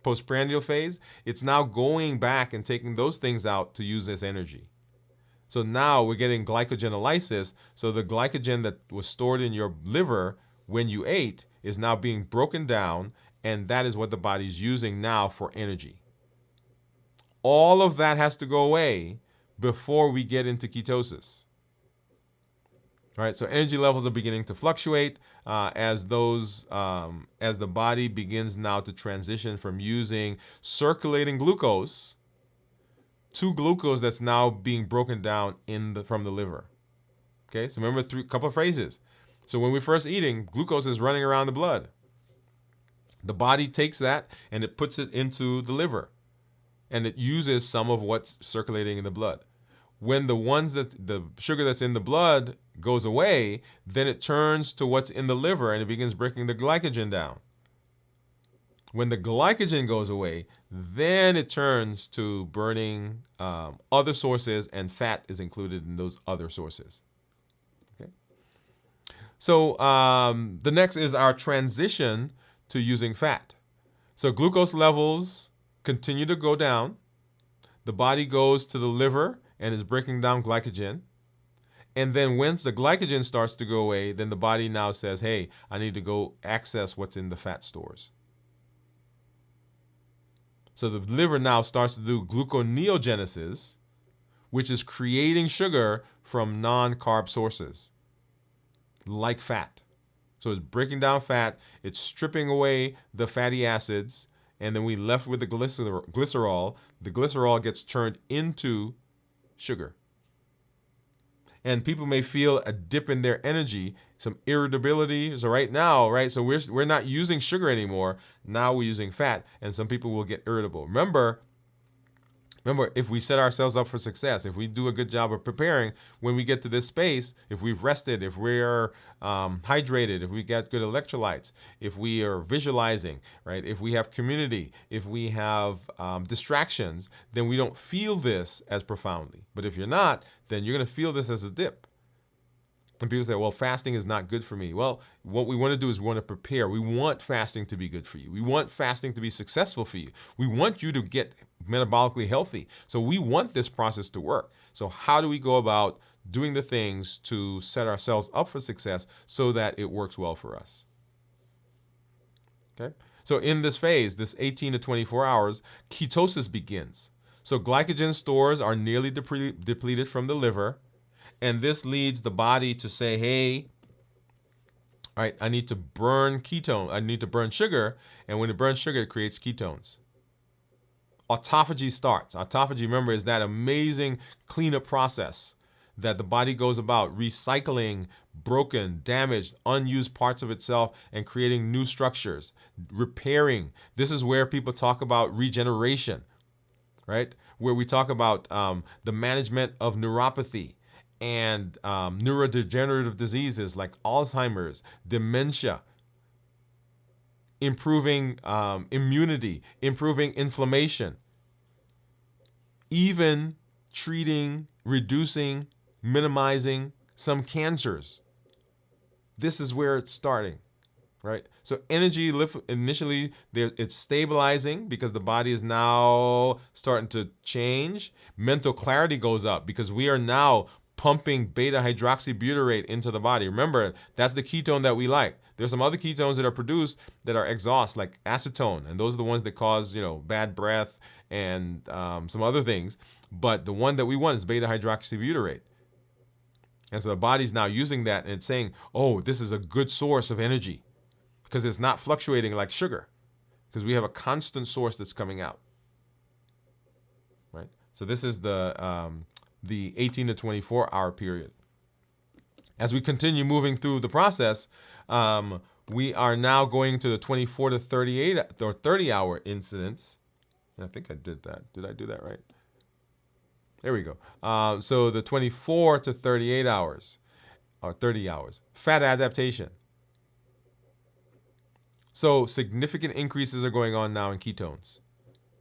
Speaker 1: postprandial phase, it's now going back and taking those things out to use as energy. So now we're getting glycogenolysis, so the glycogen that was stored in your liver when you ate is now being broken down, and that is what the body's using now for energy. All of that has to go away before we get into ketosis. All right, so energy levels are beginning to fluctuate as the body begins now to transition from using circulating glucose to glucose that's now being broken down from the liver. Okay, so remember a couple of phrases. So when we're first eating, glucose is running around the blood. The body takes that and it puts it into the liver, and it uses some of what's circulating in the blood. When the sugar that's in the blood goes away, then it turns to what's in the liver and it begins breaking the glycogen down. When the glycogen goes away, then it turns to burning other sources, and fat is included in those other sources. Okay. So the next is our transition to using fat. So glucose levels continue to go down. The body goes to the liver and is breaking down glycogen. And then once the glycogen starts to go away, then the body now says, hey, I need to go access what's in the fat stores. So the liver now starts to do gluconeogenesis, which is creating sugar from non-carb sources, like fat. So it's breaking down fat, it's stripping away the fatty acids, and then we left with the glycerol. The glycerol gets turned into sugar. And people may feel a dip in their energy, some irritability. So right now, right, so we're not using sugar anymore. Now we're using fat, and some people will get irritable. Remember, if we set ourselves up for success, if we do a good job of preparing, when we get to this space, if we've rested, if we're hydrated, if we get good electrolytes, if we are visualizing, right, if we have community, if we have distractions, then we don't feel this as profoundly. But if you're not, then you're going to feel this as a dip. And people say, well, fasting is not good for me. Well, what we want to do is we want to prepare. We want fasting to be good for you. We want fasting to be successful for you. We want you to get metabolically healthy. So we want this process to work. So how do we go about doing the things to set ourselves up for success so that it works well for us? Okay. So in this phase, this 18 to 24 hours, ketosis begins. So glycogen stores are nearly depleted from the liver. And this leads the body to say, hey, all right, I need to burn ketone. I need to burn sugar. And when it burns sugar, it creates ketones. Autophagy starts. Autophagy, remember, is that amazing cleanup process that the body goes about recycling broken, damaged, unused parts of itself and creating new structures, repairing. This is where people talk about regeneration, right? Where we talk about the management of neuropathy and neurodegenerative diseases like Alzheimer's, dementia, improving immunity, improving inflammation, even treating, reducing, minimizing some cancers. This is where it's starting, right? So energy initially it's stabilizing because the body is now starting to change. Mental clarity goes up because we are now pumping beta hydroxybutyrate into the body. Remember, that's the ketone that we like. There's some other ketones that are produced that are exhaust, like acetone, and those are the ones that cause, bad breath and some other things. But the one that we want is beta hydroxybutyrate. And so the body's now using that and it's saying, oh, this is a good source of energy because it's not fluctuating like sugar because we have a constant source that's coming out, right? So this is the 18 to 24 hour period. As we continue moving through the process, we are now going to the 24 to 38 or 30 hour incidents. I think I did that. Did I do that right? There we go. So the 24 to 38 hours or 30 hours. Fat adaptation. So significant increases are going on now in ketones.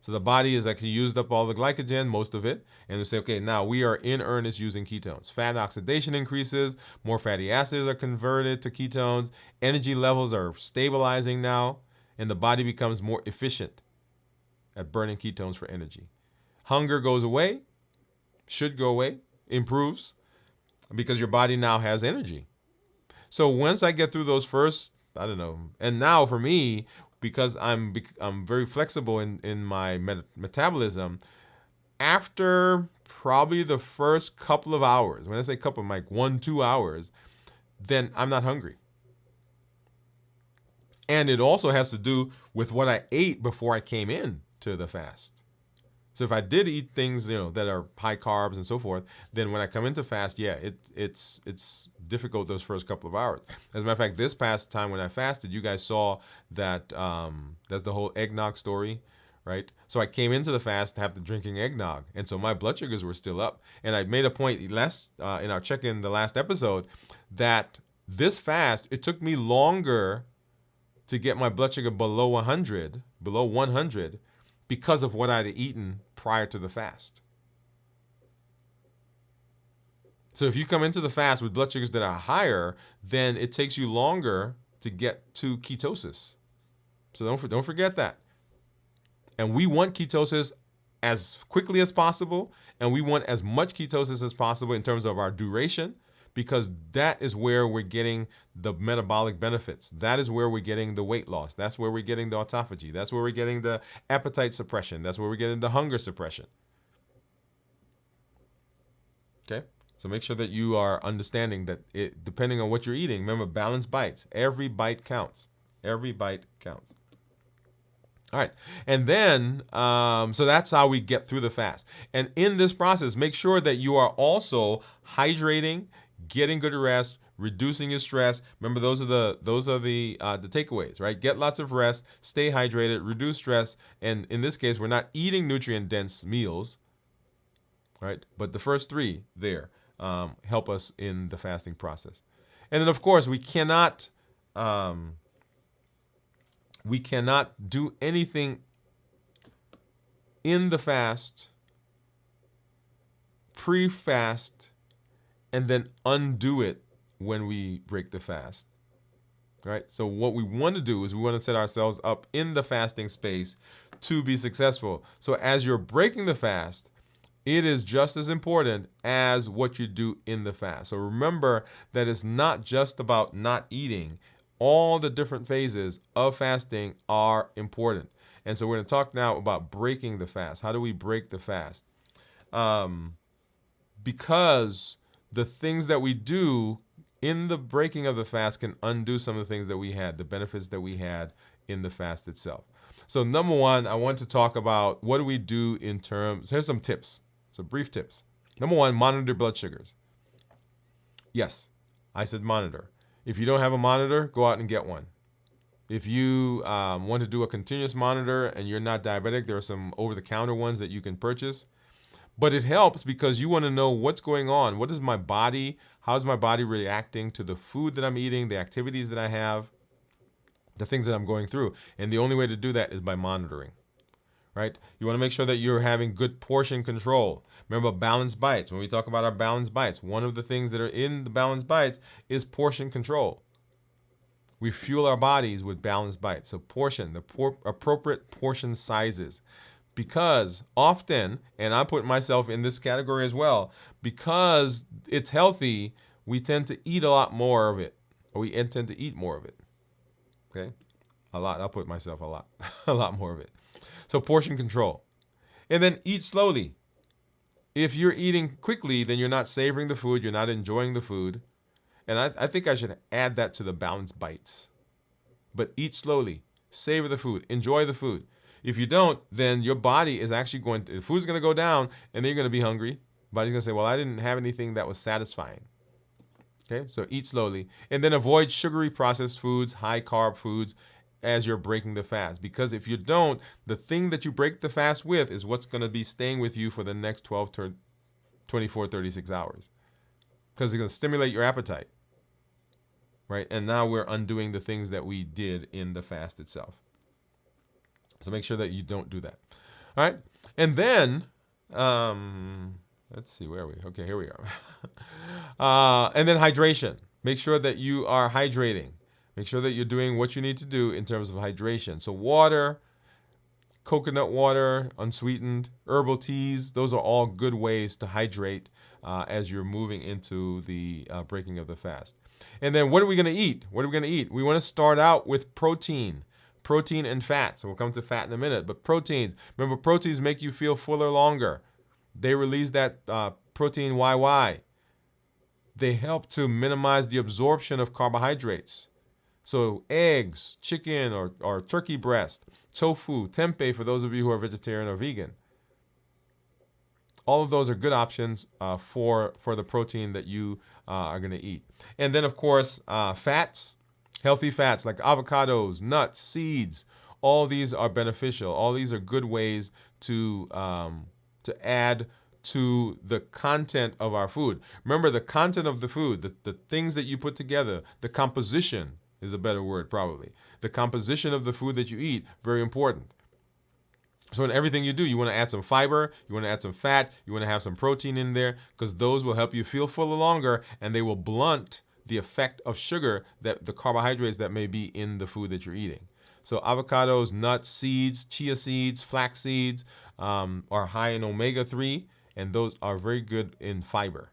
Speaker 1: So the body has actually used up all the glycogen, most of it, and we say, okay, now we are in earnest using ketones. Fat oxidation increases, more fatty acids are converted to ketones, energy levels are stabilizing now, and the body becomes more efficient at burning ketones for energy. Hunger goes away, should go away, improves, because your body now has energy. So once I get through those first, I don't know, and now for me, because I'm very flexible in my metabolism, after probably the first couple of hours, when I say couple, I'm like 1-2 hours, then I'm not hungry. And it also has to do with what I ate before I came in to the fast. So if I did eat things, that are high carbs and so forth, then when I come into fast, yeah, it's difficult those first couple of hours. As a matter of fact, this past time when I fasted, you guys saw that that's the whole eggnog story, right? So I came into the fast after drinking eggnog, and so my blood sugars were still up. And I made a point in our check-in the last episode that this fast, it took me longer to get my blood sugar below 100, because of what I'd eaten prior to the fast. So if you come into the fast with blood sugars that are higher, then it takes you longer to get to ketosis. So don't forget that. And we want ketosis as quickly as possible, and we want as much ketosis as possible in terms of our duration, because that is where we're getting the metabolic benefits. That is where we're getting the weight loss. That's where we're getting the autophagy. That's where we're getting the appetite suppression. That's where we're getting the hunger suppression. Okay? So make sure that you are understanding that depending on what you're eating, remember, balanced bites. Every bite counts. Every bite counts. All right. And then, so that's how we get through the fast. And in this process, make sure that you are also hydrating, getting good rest, reducing your stress. Remember, those are the takeaways, right? Get lots of rest, stay hydrated, reduce stress, and in this case, we're not eating nutrient-dense meals, right? But the first three there help us in the fasting process. And then, of course, we cannot do anything in the fast, pre-fast, and then undo it when we break the fast. Right? So what we want to do is we want to set ourselves up in the fasting space to be successful. So as you're breaking the fast, it is just as important as what you do in the fast. So remember that it's not just about not eating. All the different phases of fasting are important. And so we're going to talk now about breaking the fast. How do we break the fast? Because the things that we do in the breaking of the fast can undo some of the things that we had, the benefits that we had in the fast itself. So number one, I want to talk about what do we do in terms, here's some tips, some brief tips. Number one, monitor blood sugars. Yes, I said monitor. If you don't have a monitor, go out and get one. If you want to do a continuous monitor and you're not diabetic, there are some over-the-counter ones that you can purchase. But it helps because you want to know what's going on. What is my body? How's my body reacting to the food that I'm eating, the activities that I have, the things that I'm going through? And the only way to do that is by monitoring, right? You want to make sure that you're having good portion control. Remember balanced bites. When we talk about our balanced bites, one of the things that are in the balanced bites is portion control. We fuel our bodies with balanced bites. So portion, appropriate portion sizes. Because often, and I put myself in this category as well, because it's healthy, we tend to eat a lot more of it. Or we intend to eat more of it. Okay? A lot. I'll put myself a lot. A lot more of it. So portion control. And then eat slowly. If you're eating quickly, then you're not savoring the food. You're not enjoying the food. And I think I should add that to the balanced bites. But eat slowly. Savor the food. Enjoy the food. If you don't, then your body is actually the food's going to go down, and then you're going to be hungry. Body's going to say, well, I didn't have anything that was satisfying. Okay, so eat slowly. And then avoid sugary processed foods, high carb foods as you're breaking the fast. Because if you don't, the thing that you break the fast with is what's going to be staying with you for the next 12 to 24, 36 hours. Because it's going to stimulate your appetite. Right? And now we're undoing the things that we did in the fast itself. So make sure that you don't do that. All right. And then, let's see, where are we? Okay, here we are. And then hydration. Make sure that you are hydrating. Make sure that you're doing what you need to do in terms of hydration. So water, coconut water, unsweetened, herbal teas, those are all good ways to hydrate as you're moving into the breaking of the fast. And then what are we going to eat? What are we going to eat? We want to start out with protein. Protein and fat. So we'll come to fat in a minute. But proteins. Remember, proteins make you feel fuller longer. They release that protein YY. They help to minimize the absorption of carbohydrates. So eggs, chicken or turkey breast, tofu, tempeh for those of you who are vegetarian or vegan. All of those are good options for the protein that you are going to eat. And then, of course, fats, healthy fats like avocados, nuts, seeds. All these are beneficial. All these are good ways to add to the content of our food. Remember, the content of the food, the things that you put together, the composition is a better word probably. The composition of the food that you eat, very important. So in everything you do, you want to add some fiber, you want to add some fat, you want to have some protein in there, because those will help you feel fuller longer, and they will blunt the effect of sugar, that the carbohydrates that may be in the food that you're eating. So avocados, nuts, seeds, chia seeds, flax seeds are high in omega-3, and those are very good in fiber.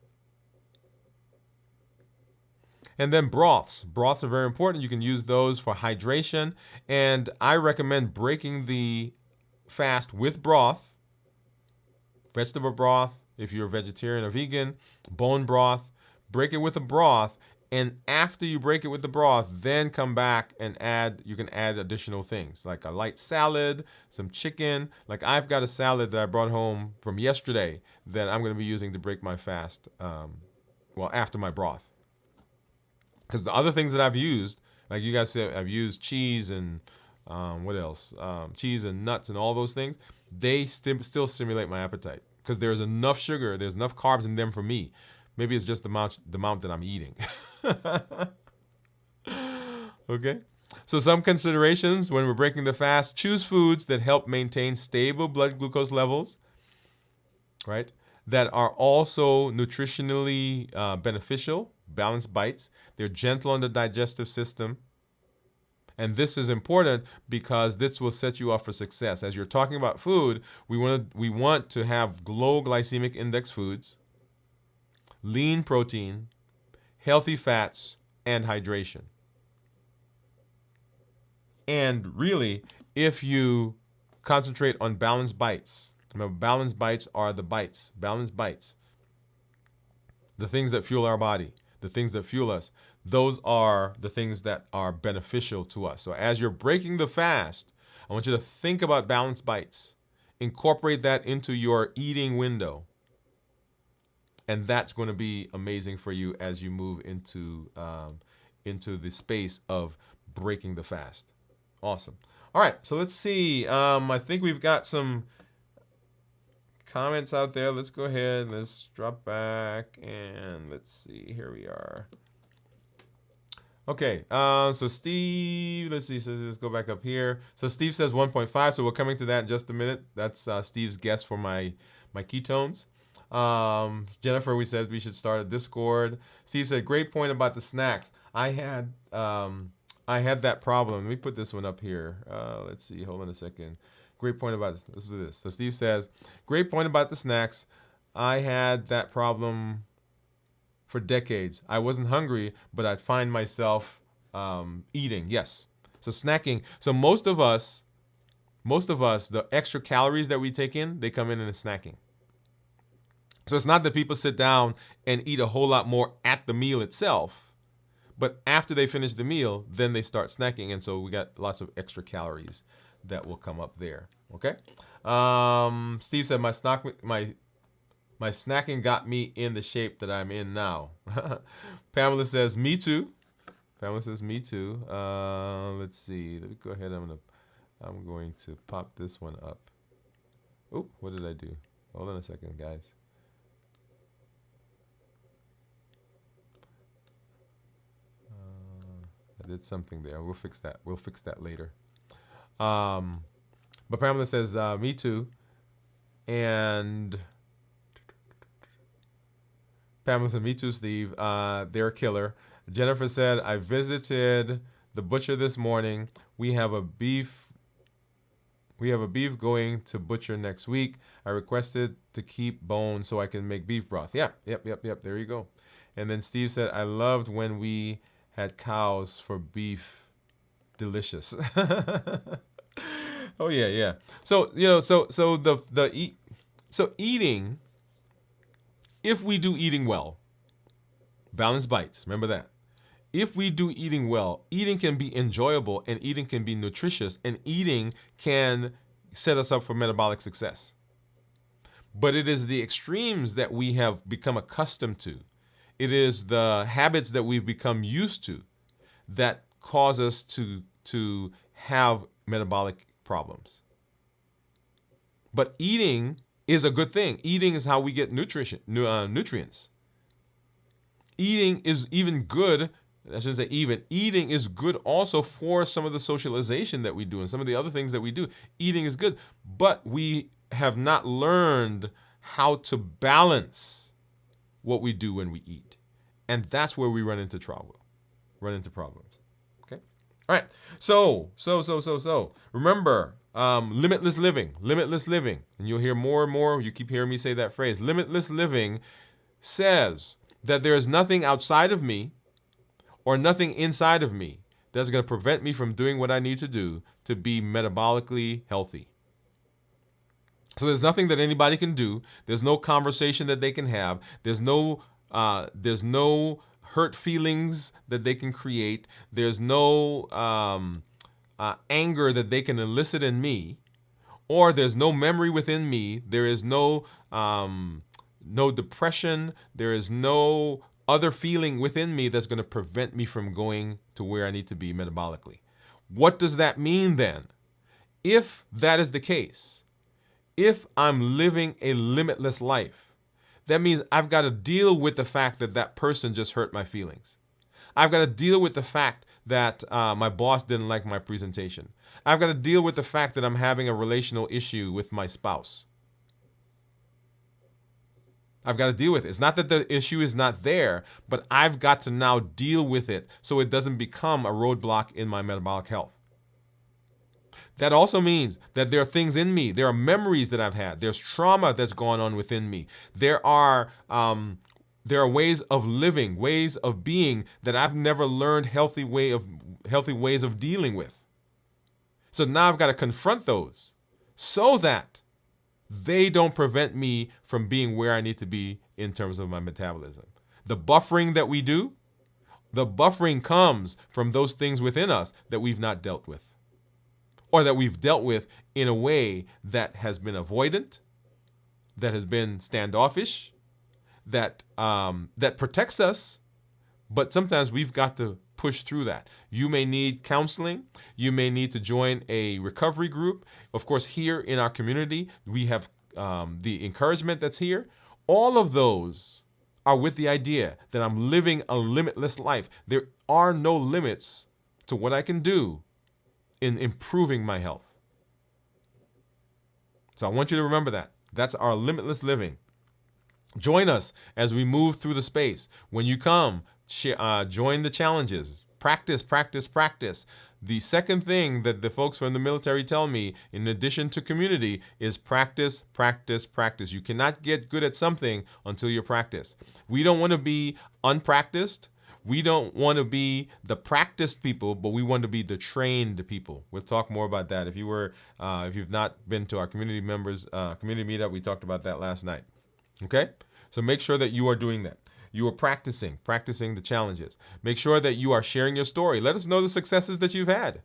Speaker 1: And then broths. Broths are very important. You can use those for hydration, and I recommend breaking the fast with broth, vegetable broth, if you're a vegetarian or vegan, bone broth, break it with a broth, and after you break it with the broth, then come back and you can add additional things, like a light salad, some chicken. Like I've got a salad that I brought home from yesterday that I'm going to be using to break my fast, after my broth. Because the other things that I've used, like you guys said, I've used cheese and what else? Cheese and nuts and all those things. They still stimulate my appetite because there's enough sugar, there's enough carbs in them for me. Maybe it's just the amount that I'm eating. Okay. So some considerations when we're breaking the fast: choose foods that help maintain stable blood glucose levels, right? That are also nutritionally beneficial, balanced bites. They're gentle on the digestive system. And this is important because this will set you up for success. As you're talking about food, we want to have low glycemic index foods, lean protein, healthy fats, and hydration. And really, if you concentrate on balanced bites, remember, balanced bites are the bites, balanced bites, the things that fuel our body, the things that fuel us. Those are the things that are beneficial to us. So as you're breaking the fast, I want you to think about balanced bites. Incorporate that into your eating window. And that's going to be amazing for you as you move into the space of breaking the fast. Awesome. All right, so let's see. I think we've got some comments out there. Let's go ahead. Let's drop back and let's see. Here we are. Okay, so Steve, let's see, so let's go back up here. So Steve says 1.5, so we're coming to that in just a minute. That's Steve's guess for my ketones. Jennifer, we said we should start a Discord. Steve said, great point about the snacks. I had that problem. Let me put this one up here. Let's see, hold on a second. Great point about this. Let's do this. So Steve says, great point about the snacks. I had that problem for decades. I wasn't hungry, but I'd find myself eating. Yes. So snacking. So most of us, the extra calories that we take in, they come in a snacking. So it's not that people sit down and eat a whole lot more at the meal itself, but after they finish the meal, then they start snacking, and so we got lots of extra calories that will come up there. Okay. Steve said my snacking got me in the shape that I'm in now. Pamela says, me too. Pamela says, me too. Let's see. Let me go ahead. I'm going to pop this one up. Oh, what did I do? Hold on a second, guys. I did something there. We'll fix that. We'll fix that later. But Pamela says, me too. And Pamela said, me too, Steve. They're a killer. Jennifer said, I visited the butcher this morning. We have a beef going to butcher next week. I requested to keep bone so I can make beef broth. Yeah, yep. There you go. And then Steve said, I loved when we had cows for beef. Delicious. Oh yeah. So eating, if we do eating well, Balance bites. Remember that. If we do eating well, eating can be enjoyable and eating can be nutritious and eating can set us up for metabolic success. But it is the extremes that we have become accustomed to. It is the habits that we've become used to that cause us to have metabolic problems. But eating is a good thing. Eating is how we get nutrients. Eating is even good. I shouldn't say even. Eating is good also for some of the socialization that we do and some of the other things that we do. Eating is good, but we have not learned how to balance what we do when we eat. And that's where we run into trouble, run into problems. Okay? All right. So. Remember, limitless living. And you'll hear more and more. You keep hearing me say that phrase. Limitless living says that there is nothing outside of me or nothing inside of me that's going to prevent me from doing what I need to do to be metabolically healthy. So there's nothing that anybody can do. There's no conversation that they can have. There's no hurt feelings that they can create. There's no anger that they can elicit in me, or there's no memory within me. There is no depression. There is no other feeling within me that's going to prevent me from going to where I need to be metabolically. What does that mean then? If that is the case, if I'm living a limitless life, that means I've got to deal with the fact that that person just hurt my feelings. I've got to deal with the fact that my boss didn't like my presentation. I've got to deal with the fact that I'm having a relational issue with my spouse. I've got to deal with it. It's not that the issue is not there, but I've got to now deal with it so it doesn't become a roadblock in my metabolic health. That also means that there are things in me. There are memories that I've had. There's trauma that's gone on within me. There are ways of living, ways of being that I've never learned healthy ways of dealing with. So now I've got to confront those so that they don't prevent me from being where I need to be in terms of my metabolism. The buffering that we do, the buffering comes from those things within us that we've not dealt with, or that we've dealt with in a way that has been avoidant, that has been standoffish, that protects us, but sometimes we've got to push through that. You may need counseling. You may need to join a recovery group. Of course, here in our community, we have the encouragement that's here. All of those are with the idea that I'm living a limitless life. There are no limits to what I can do in improving my health. So I want you to remember that. That's our limitless living. Join us as we move through the space. When you come, join the challenges. Practice. The second thing that the folks from the military tell me, in addition to community, is practice. You cannot get good at something until you practice. We don't want to be unpracticed. We don't want to be the practiced people, but we want to be the trained people. We'll talk more about that. If you've not been to our community meetup, we talked about that last night. Okay? So make sure that you are doing that. You are practicing the challenges. Make sure that you are sharing your story. Let us know the successes that you've had.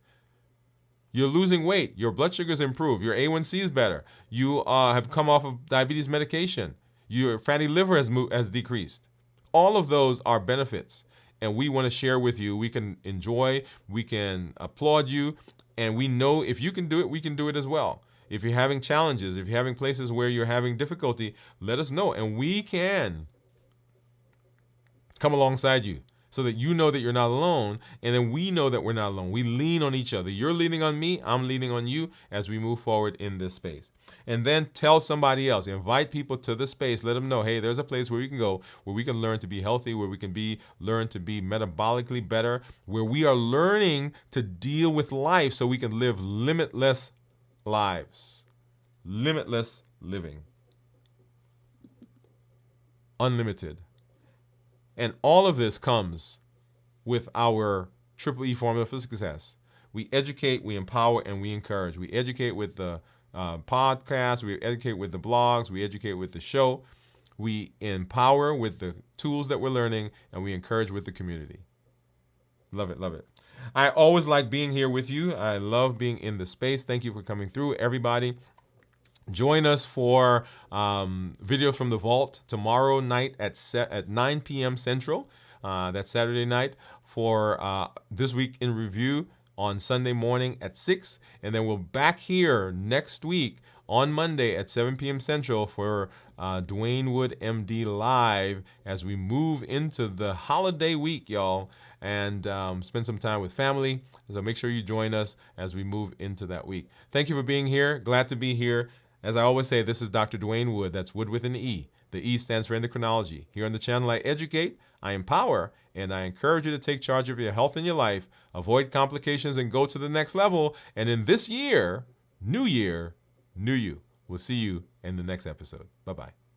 Speaker 1: You're losing weight. Your blood sugar's improved. Your A1C is better. You have come off of diabetes medication. Your fatty liver has decreased. All of those are benefits, and we want to share with you. We can enjoy, we can applaud you, and we know if you can do it, we can do it as well. If you're having challenges, if you're having places where you're having difficulty, let us know, and we can come alongside you so that you know that you're not alone, and then we know that we're not alone. We lean on each other. You're leaning on me, I'm leaning on you as we move forward in this space. And then tell somebody else, invite people to the space, let them know, hey, there's a place where we can go, where we can learn to be healthy, where we can learn to be metabolically better, where we are learning to deal with life so we can live limitless lives. Limitless living. Unlimited. And all of this comes with our Triple E formula for success. We educate, we empower, and we encourage. We educate with the podcast, we educate with the blogs, we educate with the show. We empower with the tools that we're learning, and we encourage with the community. Love it, love it. I always like being here with you. I love being in the space. Thank you for coming through, everybody. Join us for Video from the Vault tomorrow night at 9 p.m. Central. That's Saturday night for This Week in Review on Sunday morning at 6. And then we're back here next week on Monday at 7 p.m. Central for Dwain Woode, MD Live as we move into the holiday week, y'all, and spend some time with family. So make sure you join us as we move into that week. Thank you for being here. Glad to be here. As I always say, this is Dr. Dwain Woode. That's Wood with an E. The E stands for endocrinology. Here on the channel, I educate, I empower, and I encourage you to take charge of your health and your life, avoid complications, and go to the next level. And in this year, new you. We'll see you in the next episode. Bye-bye.